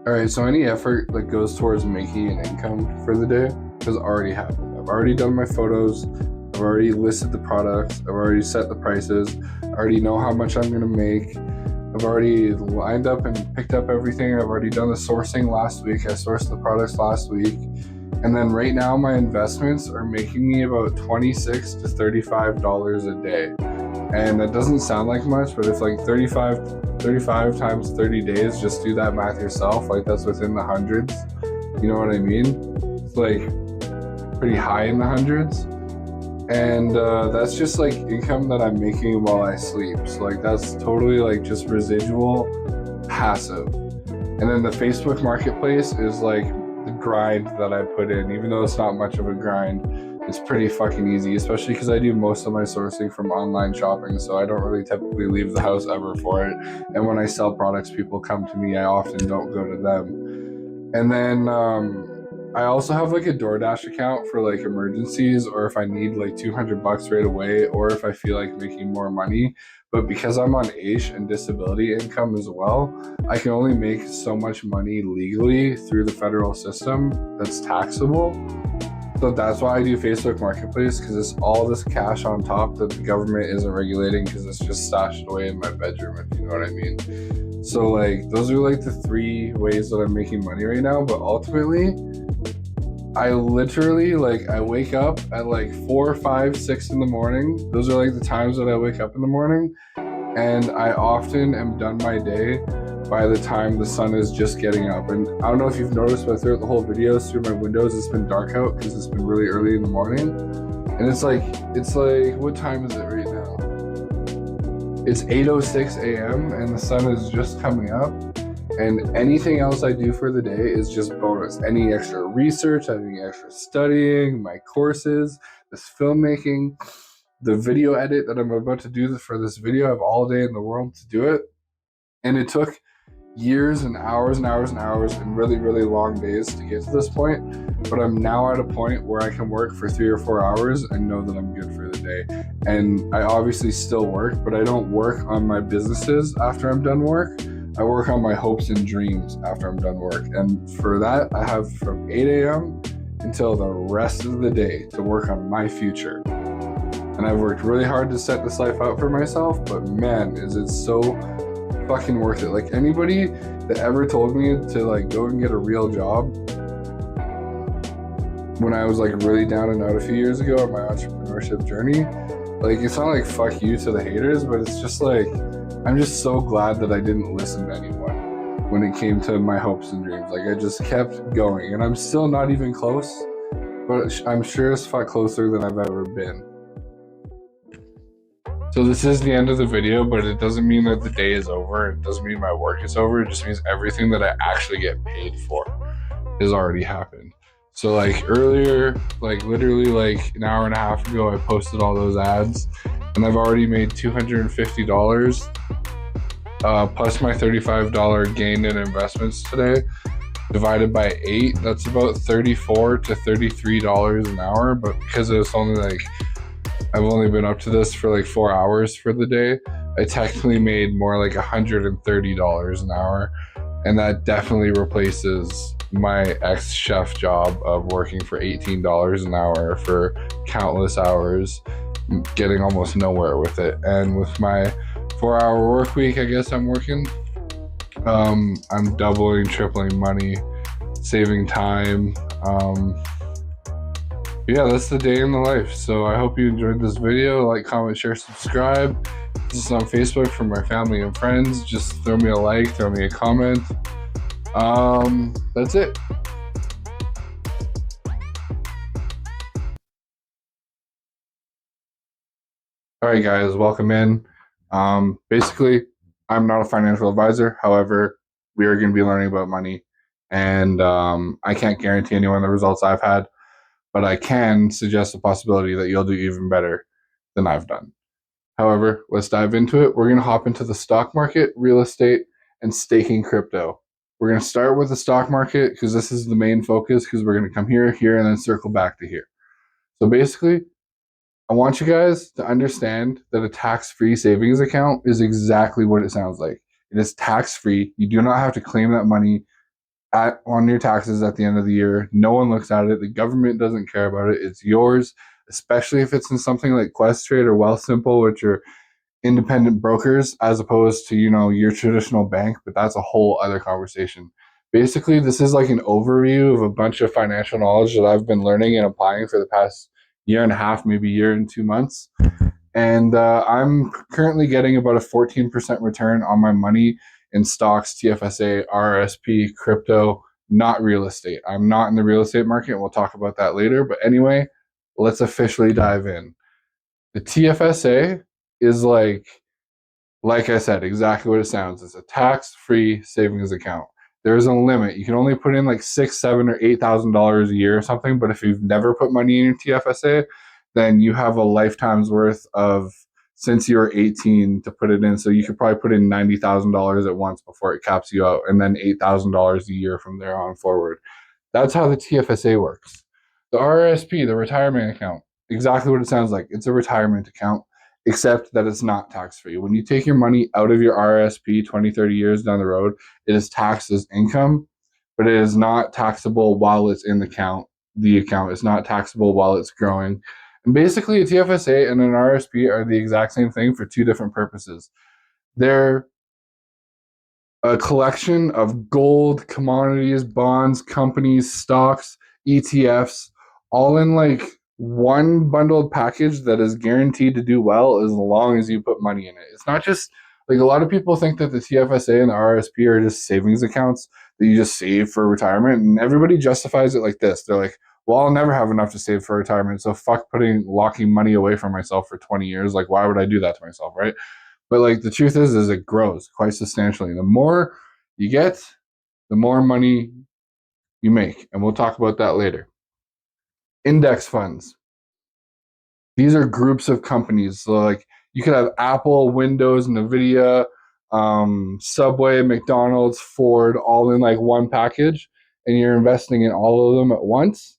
Alright, so any effort that goes towards making an income for the day has already happened. I've already done my photos, I've already listed the products, I've already set the prices, I already know how much I'm going to make, I've I've already lined up and picked up everything. I've already done the sourcing last week. I sourced the products last week. And then right now my investments are making me about $26 to $35 a day. And that doesn't sound like much, but if like 35 times 30 days, just do that math yourself. Like that's within the hundreds. You know what I mean? It's like pretty high in the hundreds. And that's just like income that I'm making while I sleep. So like that's totally like just residual passive. And then the Facebook marketplace is like the grind that I put in. Even though it's not much of a grind, it's pretty fucking easy, especially because I do most of my sourcing from online shopping, so I don't really typically leave the house ever for it. And when I sell products, people come to me. I often don't go to them. And then I also have like a DoorDash account for like emergencies, or if I need like $200 right away, or if I feel like making more money. But because I'm on AISH and disability income as well, I can only make so much money legally through the federal system that's taxable. So that's why I do Facebook Marketplace, because it's all this cash on top that the government isn't regulating, because it's just stashed away in my bedroom, if you know what I mean. So like those are like the 3 ways that I'm making money right now. But ultimately, I literally like I wake up at like 4, 5, 6 in the morning. Those are like the times that I wake up in the morning, and I often am done my day by the time the sun is just getting up. And I don't know if you've noticed, but throughout the whole video, through my windows, it's been dark out because it's been really early in the morning. And it's like, what time is it right now? It's 8:06 a.m. and the sun is just coming up. And anything else I do for the day is just bonus. Any extra research, any extra studying, my courses, this filmmaking, the video edit that I'm about to do for this video. I have all day in the world to do it. And it took years and hours and hours and hours and really, really long days to get to this point. But I'm now at a point where I can work for 3 or 4 hours and know that I'm good for the day. And I obviously still work, but I don't work on my businesses after I'm done work. I work on my hopes and dreams after I'm done work. And for that, I have from 8 a.m. until the rest of the day to work on my future. And I've worked really hard to set this life out for myself, but man, is it so fucking worth it. Like anybody that ever told me to like go and get a real job when I was like really down and out a few years ago on my entrepreneurship journey, like it's not like fuck you to the haters, but it's just like I'm just so glad that I didn't listen to anyone when it came to my hopes and dreams. Like I just kept going, and I'm still not even close, but I'm sure as fuck closer than I've ever been. So this is the end of the video, but it doesn't mean that the day is over. It doesn't mean my work is over. It just means everything that I actually get paid for has already happened. So like earlier, like literally like an hour and a half ago, I posted all those ads, and I've already made $250 plus my $35 gain in investments today. Divided by 8, that's about $34 to $33 an hour. But because it was only like I've only been up to this for like 4 hours for the day, I technically made more like $130 an hour. And that definitely replaces my ex-chef job of working for $18 an hour for countless hours, getting almost nowhere with it. And with my 4-hour work week, I guess I'm working. I'm doubling, tripling money, saving time. Yeah, that's the day in the life. So I hope you enjoyed this video. Like, comment, share, subscribe. This is on Facebook for my family and friends. Just throw me a like, throw me a comment. That's it. All right, guys, welcome in. Basically, I'm not a financial advisor. However, we are going to be learning about money, and I can't guarantee anyone the results I've had, but I can suggest the possibility that you'll do even better than I've done. However, let's dive into it. We're going to hop into the stock market, real estate, and staking crypto. We're going to start with the stock market because this is the main focus, because we're going to come here, here, and then circle back to here. So basically, I want you guys to understand that a tax-free savings account is exactly what it sounds like. It is tax-free. You do not have to claim that money on your taxes at the end of the year. No one looks at it. The government doesn't care about it. It's yours, especially if it's in something like Questrade or Wealthsimple, which are independent brokers as opposed to, you know, your traditional bank, but that's a whole other conversation. Basically, this is like an overview of a bunch of financial knowledge that I've been learning and applying for the past year and a half, maybe year and 2 months. And I'm currently getting about a 14% return on my money in stocks, TFSA, RRSP, crypto, not real estate. I'm not in the real estate market. We'll talk about that later. But anyway, let's officially dive in. The TFSA is like I said, exactly what it sounds. It's a tax-free savings account. There's a limit. You can only put in like $6,000, $7,000, or $8,000 a year or something. But if you've never put money in your TFSA, then you have a lifetime's worth of since you're 18 to put it in. So you could probably put in $90,000 at once before it caps you out, and then $8,000 a year from there on forward. That's how the TFSA works. The RRSP, the retirement account, exactly what it sounds like. It's a retirement account, except that it's not tax-free. When you take your money out of your RRSP 20, 30 years down the road, it is taxed as income, but it is not taxable while it's in the account. The account is not taxable while it's growing. And basically, a TFSA and an RRSP are the exact same thing for two different purposes. They're a collection of gold, commodities, bonds, companies, stocks, ETFs, all in like one bundled package that is guaranteed to do well as long as you put money in it. It's not just like a lot of people think that the TFSA and the RRSP are just savings accounts that you just save for retirement, and everybody justifies it like this. They're like, well, I'll never have enough to save for retirement, so fuck locking money away from myself for 20 years. Like, why would I do that to myself, right? But like the truth is it grows quite substantially. The more you get, the more money you make. And we'll talk about that later. Index funds. These are groups of companies. So like you could have Apple, Windows, Nvidia, Subway, McDonald's, Ford, all in like one package. And you're investing in all of them at once.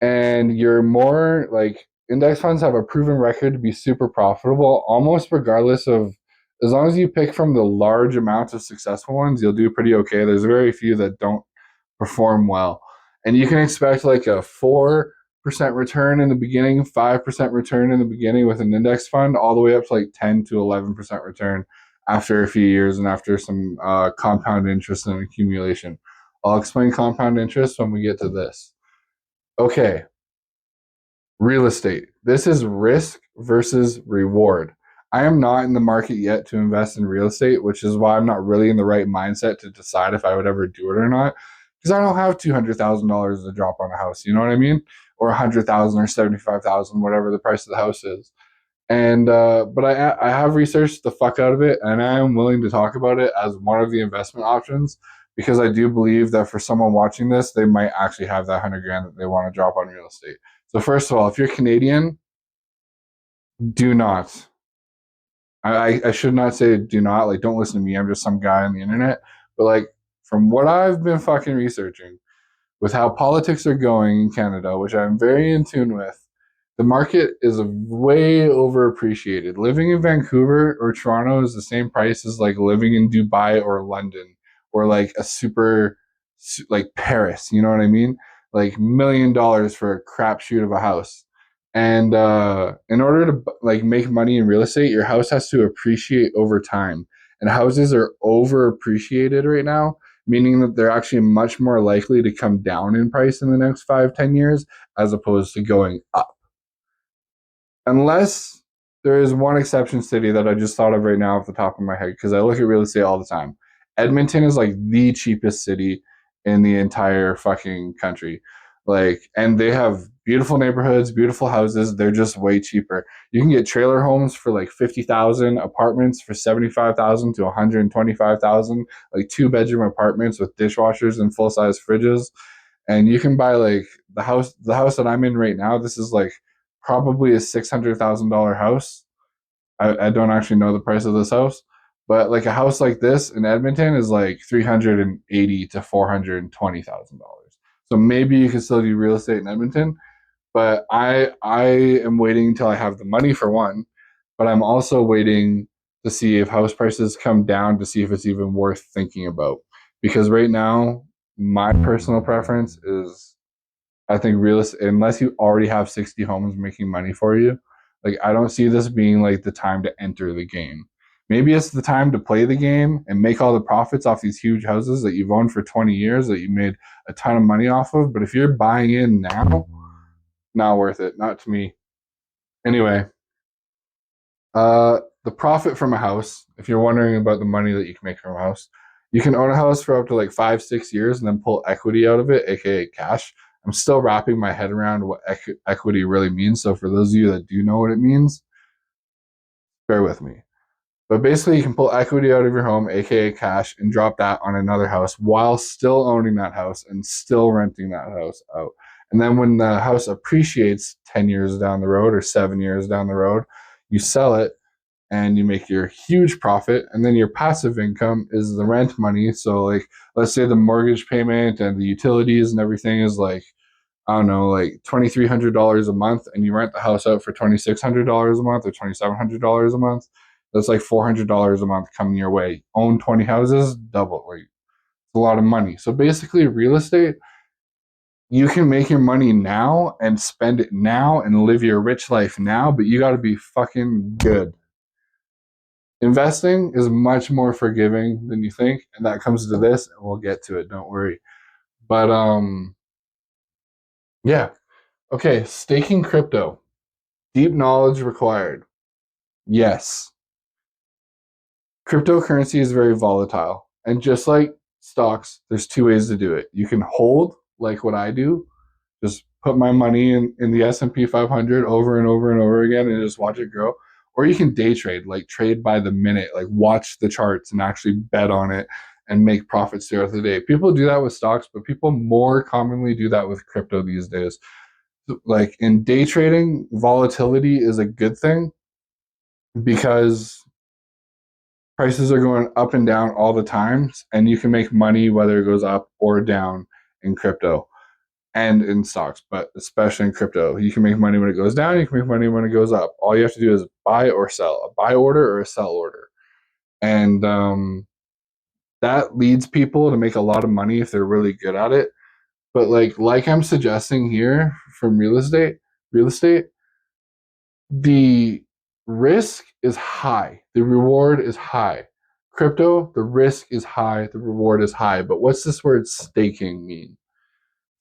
And you're more like, index funds have a proven record to be super profitable, almost regardless of, as long as you pick from the large amounts of successful ones, you'll do pretty okay. There's very few that don't perform well. And you can expect like a 4% return in the beginning, 5% return in the beginning with an index fund, all the way up to like 10 to 11% return after a few years and after some compound interest and accumulation. I'll explain compound interest when we get to this. Okay. Real estate. This is risk versus reward. I am not in the market yet to invest in real estate, which is why I'm not really in the right mindset to decide if I would ever do it or not. Because I don't have $200,000 to drop on a house, you know what I mean? Or $100,000 or $75,000, whatever the price of the house is. And but I have researched the fuck out of it, and I am willing to talk about it as one of the investment options, because I do believe that for someone watching this, they might actually have that $100,000 that they want to drop on real estate. So first of all, if you're Canadian, do not. I should not say do not. Like, don't listen to me. I'm just some guy on the internet. But like, from what I've been fucking researching, with how politics are going in Canada, which I'm very in tune with, the market is way overappreciated. Living in Vancouver or Toronto is the same price as like living in Dubai or London or like a super, like Paris. You know what I mean? Like $1 million for a crapshoot of a house. And in order to like make money in real estate, your house has to appreciate over time. And houses are overappreciated right now, meaning that they're actually much more likely to come down in price in the next 5-10 years as opposed to going up. Unless there is one exception city that I just thought of right now off the top of my head, because I look at real estate all the time. Edmonton is like the cheapest city in the entire fucking country. Like, and they have beautiful neighborhoods, beautiful houses. They're just way cheaper. You can get trailer homes for like $50,000, apartments for $75,000 to $125,000, like 2-bedroom apartments with dishwashers and full-size fridges. And you can buy like the house that I'm in right now. This is like probably a $600,000 house. I don't actually know the price of this house, but like a house like this in Edmonton is like $380,000 to $420,000. So maybe you can still do real estate in Edmonton, but I am waiting until I have the money for one, but I'm also waiting to see if house prices come down to see if it's even worth thinking about. Because right now, my personal preference is, I think real estate, unless you already have 60 homes making money for you, Like, I don't see this being like the time to enter the game. Maybe it's the time to play the game and make all the profits off these huge houses that you've owned for 20 years that you made a ton of money off of. But if you're buying in now, not worth it. Not to me. Anyway, the profit from a house, if you're wondering about the money that you can make from a house, you can own a house for up to like 5-6 years and then pull equity out of it, aka cash. I'm still wrapping my head around what equity really means. So for those of you that do know what it means, bear with me. But basically, you can pull equity out of your home, aka cash, and drop that on another house while still owning that house and still renting that house out. And then when the house appreciates 10 years down the road or 7 years down the road, you sell it and you make your huge profit. And then your passive income is the rent money. So, like, let's say the mortgage payment and the utilities and everything is like, I don't know, like $2,300 a month, and you rent the house out for $2,600 a month or $2,700 a month. That's like $400 a month coming your way. Own 20 houses, double. Like, it's a lot of money. So basically, real estate, you can make your money now and spend it now and live your rich life now, but you got to be fucking good. Investing is much more forgiving than you think, and that comes to this, and we'll get to it. Don't worry. But yeah. Okay, staking crypto. Deep knowledge required. Yes. Cryptocurrency is very volatile. And just like stocks, there's two ways to do it. You can hold, like what I do, just put my money in the S&P 500 over and over and over again and just watch it grow. Or you can day trade, like trade by the minute, like watch the charts and actually bet on it and make profits throughout the day. People do that with stocks, but people more commonly do that with crypto these days. Like in day trading, volatility is a good thing because prices are going up and down all the time, and you can make money whether it goes up or down in crypto and in stocks, but especially in crypto. You can make money when it goes down, you can make money when it goes up. All you have to do is buy or sell, a buy order or a sell order. And that leads people to make a lot of money if they're really good at it. But like I'm suggesting here from real estate, the risk is high. The reward is high. Crypto, the risk is high. The reward is high. But what's this word staking mean?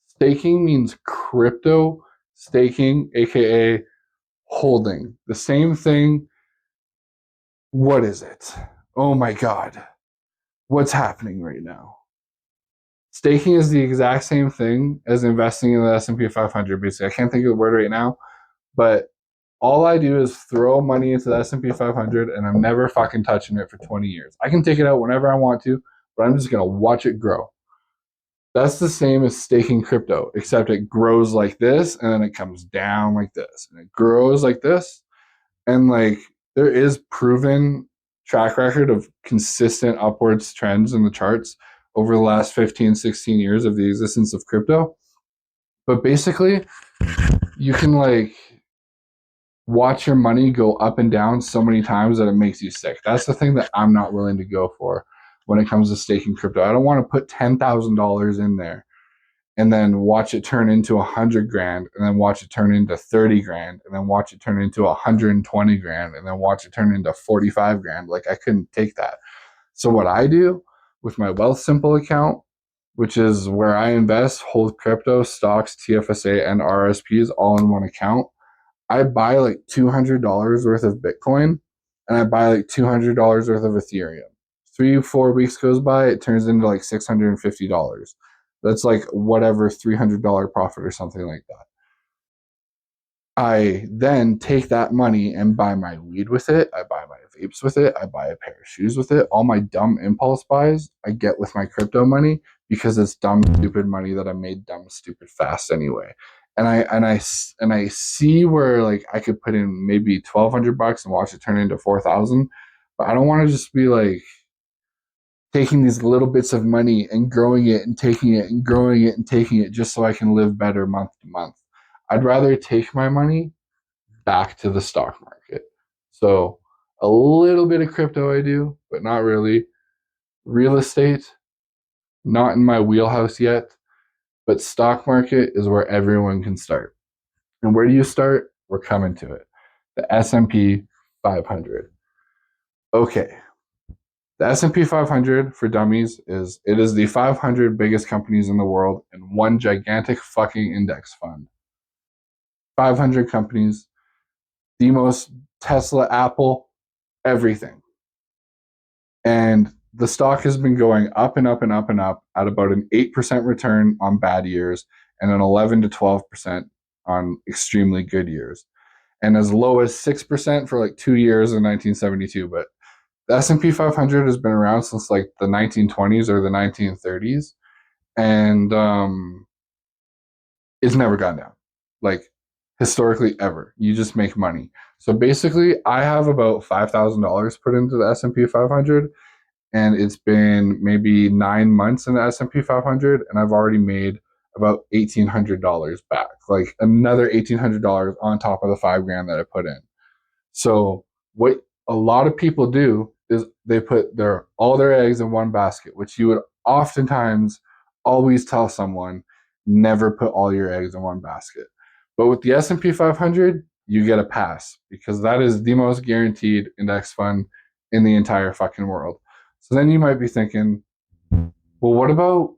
Staking means crypto staking, aka holding. The same thing. What is it? Oh my God. What's happening right now? Staking is the exact same thing as investing in the S&P 500. Basically, I can't think of the word right now, but all I do is throw money into the S&P 500 and I'm never fucking touching it for 20 years. I can take it out whenever I want to, but I'm just going to watch it grow. That's the same as staking crypto, except it grows like this and then it comes down like this and it grows like this. And like there is proven track record of consistent upwards trends in the charts over the last 15, 16 years of the existence of crypto. But basically, you can like watch your money go up and down so many times that it makes you sick. That's the thing that I'm not willing to go for when it comes to staking crypto. I don't want to put $10,000 in there and then watch it turn into 100 grand and then watch it turn into 30 grand and then watch it turn into 120 grand and then watch it turn into 45 grand. Like I couldn't take that. So what I do with my Wealthsimple account, which is where I invest, hold crypto, stocks, TFSA, and RSPs all in one account, I buy like $200 worth of Bitcoin and I buy like $200 worth of Ethereum. 3-4 weeks goes by, it turns into like $650. That's like whatever $300 profit or something like that. I then take that money and buy my weed with it. I buy my vapes with it. I buy a pair of shoes with it. All my dumb impulse buys I get with my crypto money because it's dumb, stupid money that I made dumb, stupid fast anyway. And I see where like I could put in maybe $1,200 and watch it turn into 4,000, but I don't want to just be like taking these little bits of money and growing it and taking it and growing it and taking it just so I can live better month to month. I'd rather take my money back to the stock market. So a little bit of crypto I do, but not really. Real estate, not in my wheelhouse yet, but stock market is where everyone can start. And where do you start? We're coming to it. the S&P 500. Okay. The S&P 500 for dummies is the 500 biggest companies in the world in one gigantic fucking index fund. 500 companies, the most Tesla, Apple, everything. And the stock has been going up and up and up and up at about an 8% return on bad years and an 11 to 12% on extremely good years. And as low as 6% for like 2 years in 1972. But the S&P 500 has been around since like the 1920s or the 1930s. And it's never gone down. Like historically ever. You just make money. So basically I have about $5,000 put into the S&P 500. And it's been maybe 9 months in the S&P 500, and I've already made about $1,800 back, like another $1,800 on top of the $5,000 that I put in. So what a lot of people do is they put all their eggs in one basket, which you would oftentimes always tell someone, never put all your eggs in one basket. But with the S&P 500, you get a pass because that is the most guaranteed index fund in the entire fucking world. So then you might be thinking, well, what about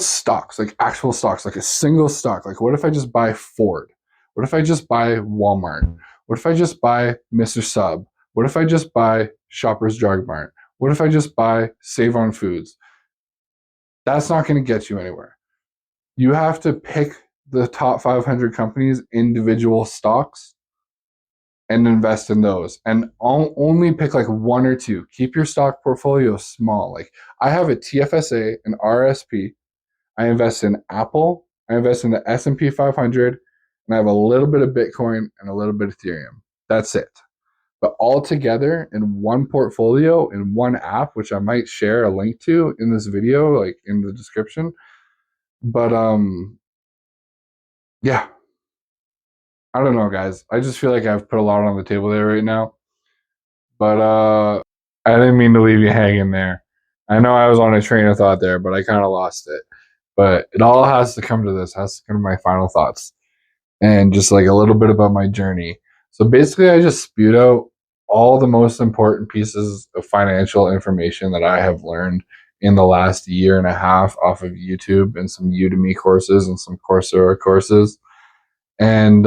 stocks, like actual stocks, like a single stock? Like what if I just buy Ford? What if I just buy Walmart? What if I just buy Mr. Sub? What if I just buy Shoppers Drug Mart? What if I just buy Save on Foods? That's not going to get you anywhere. You have to pick the top 500 companies, individual stocks, and invest in those. And I'll only pick like one or two. Keep your stock portfolio small. Like I have a TFSA, an RSP. I invest in Apple. I invest in the S&P 500. And I have a little bit of Bitcoin and a little bit of Ethereum. That's it. But all together in one portfolio, in one app, which I might share a link to in this video, like in the description. But yeah. I don't know, guys. I just feel like I've put a lot on the table there right now. But I didn't mean to leave you hanging there. I know I was on a train of thought there, but I kind of lost it. But it all has to come to this, has to come to my final thoughts. And just like a little bit about my journey. So basically, I just spewed out all the most important pieces of financial information that I have learned in the last year and a half off of YouTube and some Udemy courses and some Coursera courses. And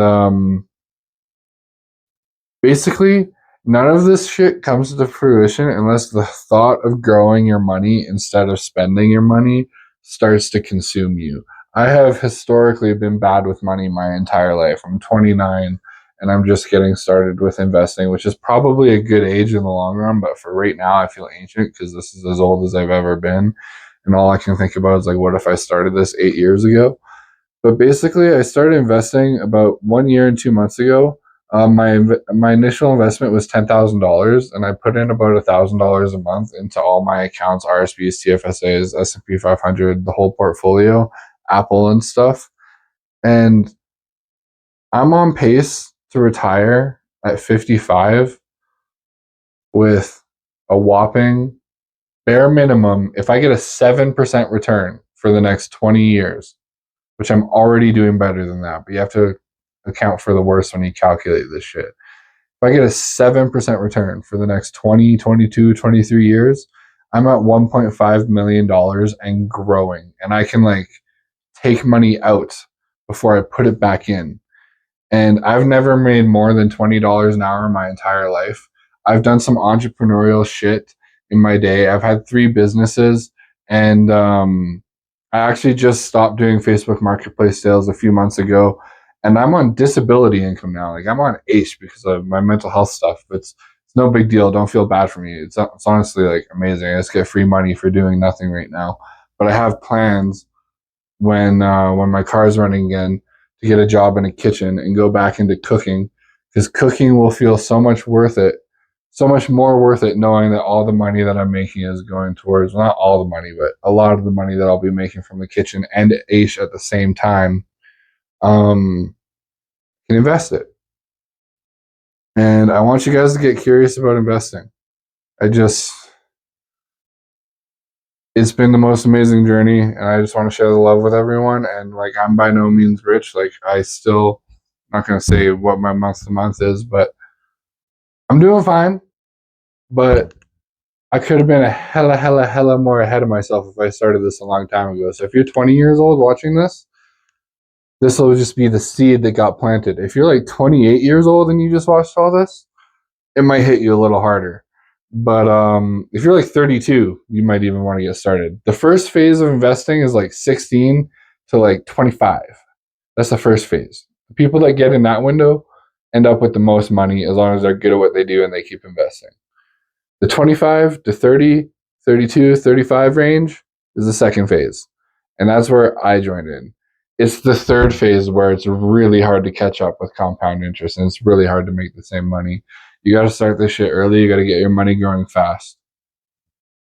basically, none of this shit comes to fruition unless the thought of growing your money instead of spending your money starts to consume you. I have historically been bad with money my entire life. I'm 29 and I'm just getting started with investing, which is probably a good age in the long run. But for right now, I feel ancient because this is as old as I've ever been. And all I can think about is like, what if I started this 8 years ago? But basically, I started investing about 1 year and 2 months ago. My initial investment was $10,000, and I put in about $1,000 a month into all my accounts: RSPs, TFSAs, S&P 500, the whole portfolio, Apple and stuff. And I'm on pace to retire at 55 with a whopping bare minimum. If I get a 7% return for the next 20 years, which I'm already doing better than that, but you have to account for the worst when you calculate this shit. If I get a 7% return for the next 20, 22, 23 years, I'm at $1.5 million and growing. And I can like take money out before I put it back in. And I've never made more than $20 an hour in my entire life. I've done some entrepreneurial shit in my day. I've had 3 businesses, and I actually just stopped doing Facebook Marketplace sales a few months ago, and I'm on disability income now. Like I'm on ACE because of my mental health stuff. But it's no big deal. Don't feel bad for me. It's honestly like amazing. I just get free money for doing nothing right now. But I have plans when my car's running again to get a job in a kitchen and go back into cooking, because cooking will feel so much worth it, so much more worth it, knowing that all the money that I'm making is going towards, well, not all the money, but a lot of the money that I'll be making from the kitchen and AISH at the same time, can invest it. And I want you guys to get curious about investing. It's been the most amazing journey, and I just want to share the love with everyone. And like, I'm by no means rich. Like, not going to say what my month to month is, but I'm doing fine. But I could have been a hella more ahead of myself if I started this a long time ago. So if you're 20 years old watching this, this will just be the seed that got planted. If you're like 28 years old and you just watched all this, it might hit you a little harder. But if you're like 32, you might even want to get started. The first phase of investing is like 16 to like 25. That's the first phase. The people that get in that window end up with the most money as long as they're good at what they do and they keep investing. The 25 to 30, 32, 35 range is the second phase. And that's where I joined in. It's the third phase where it's really hard to catch up with compound interest and it's really hard to make the same money. You got to start this shit early. You got to get your money growing fast.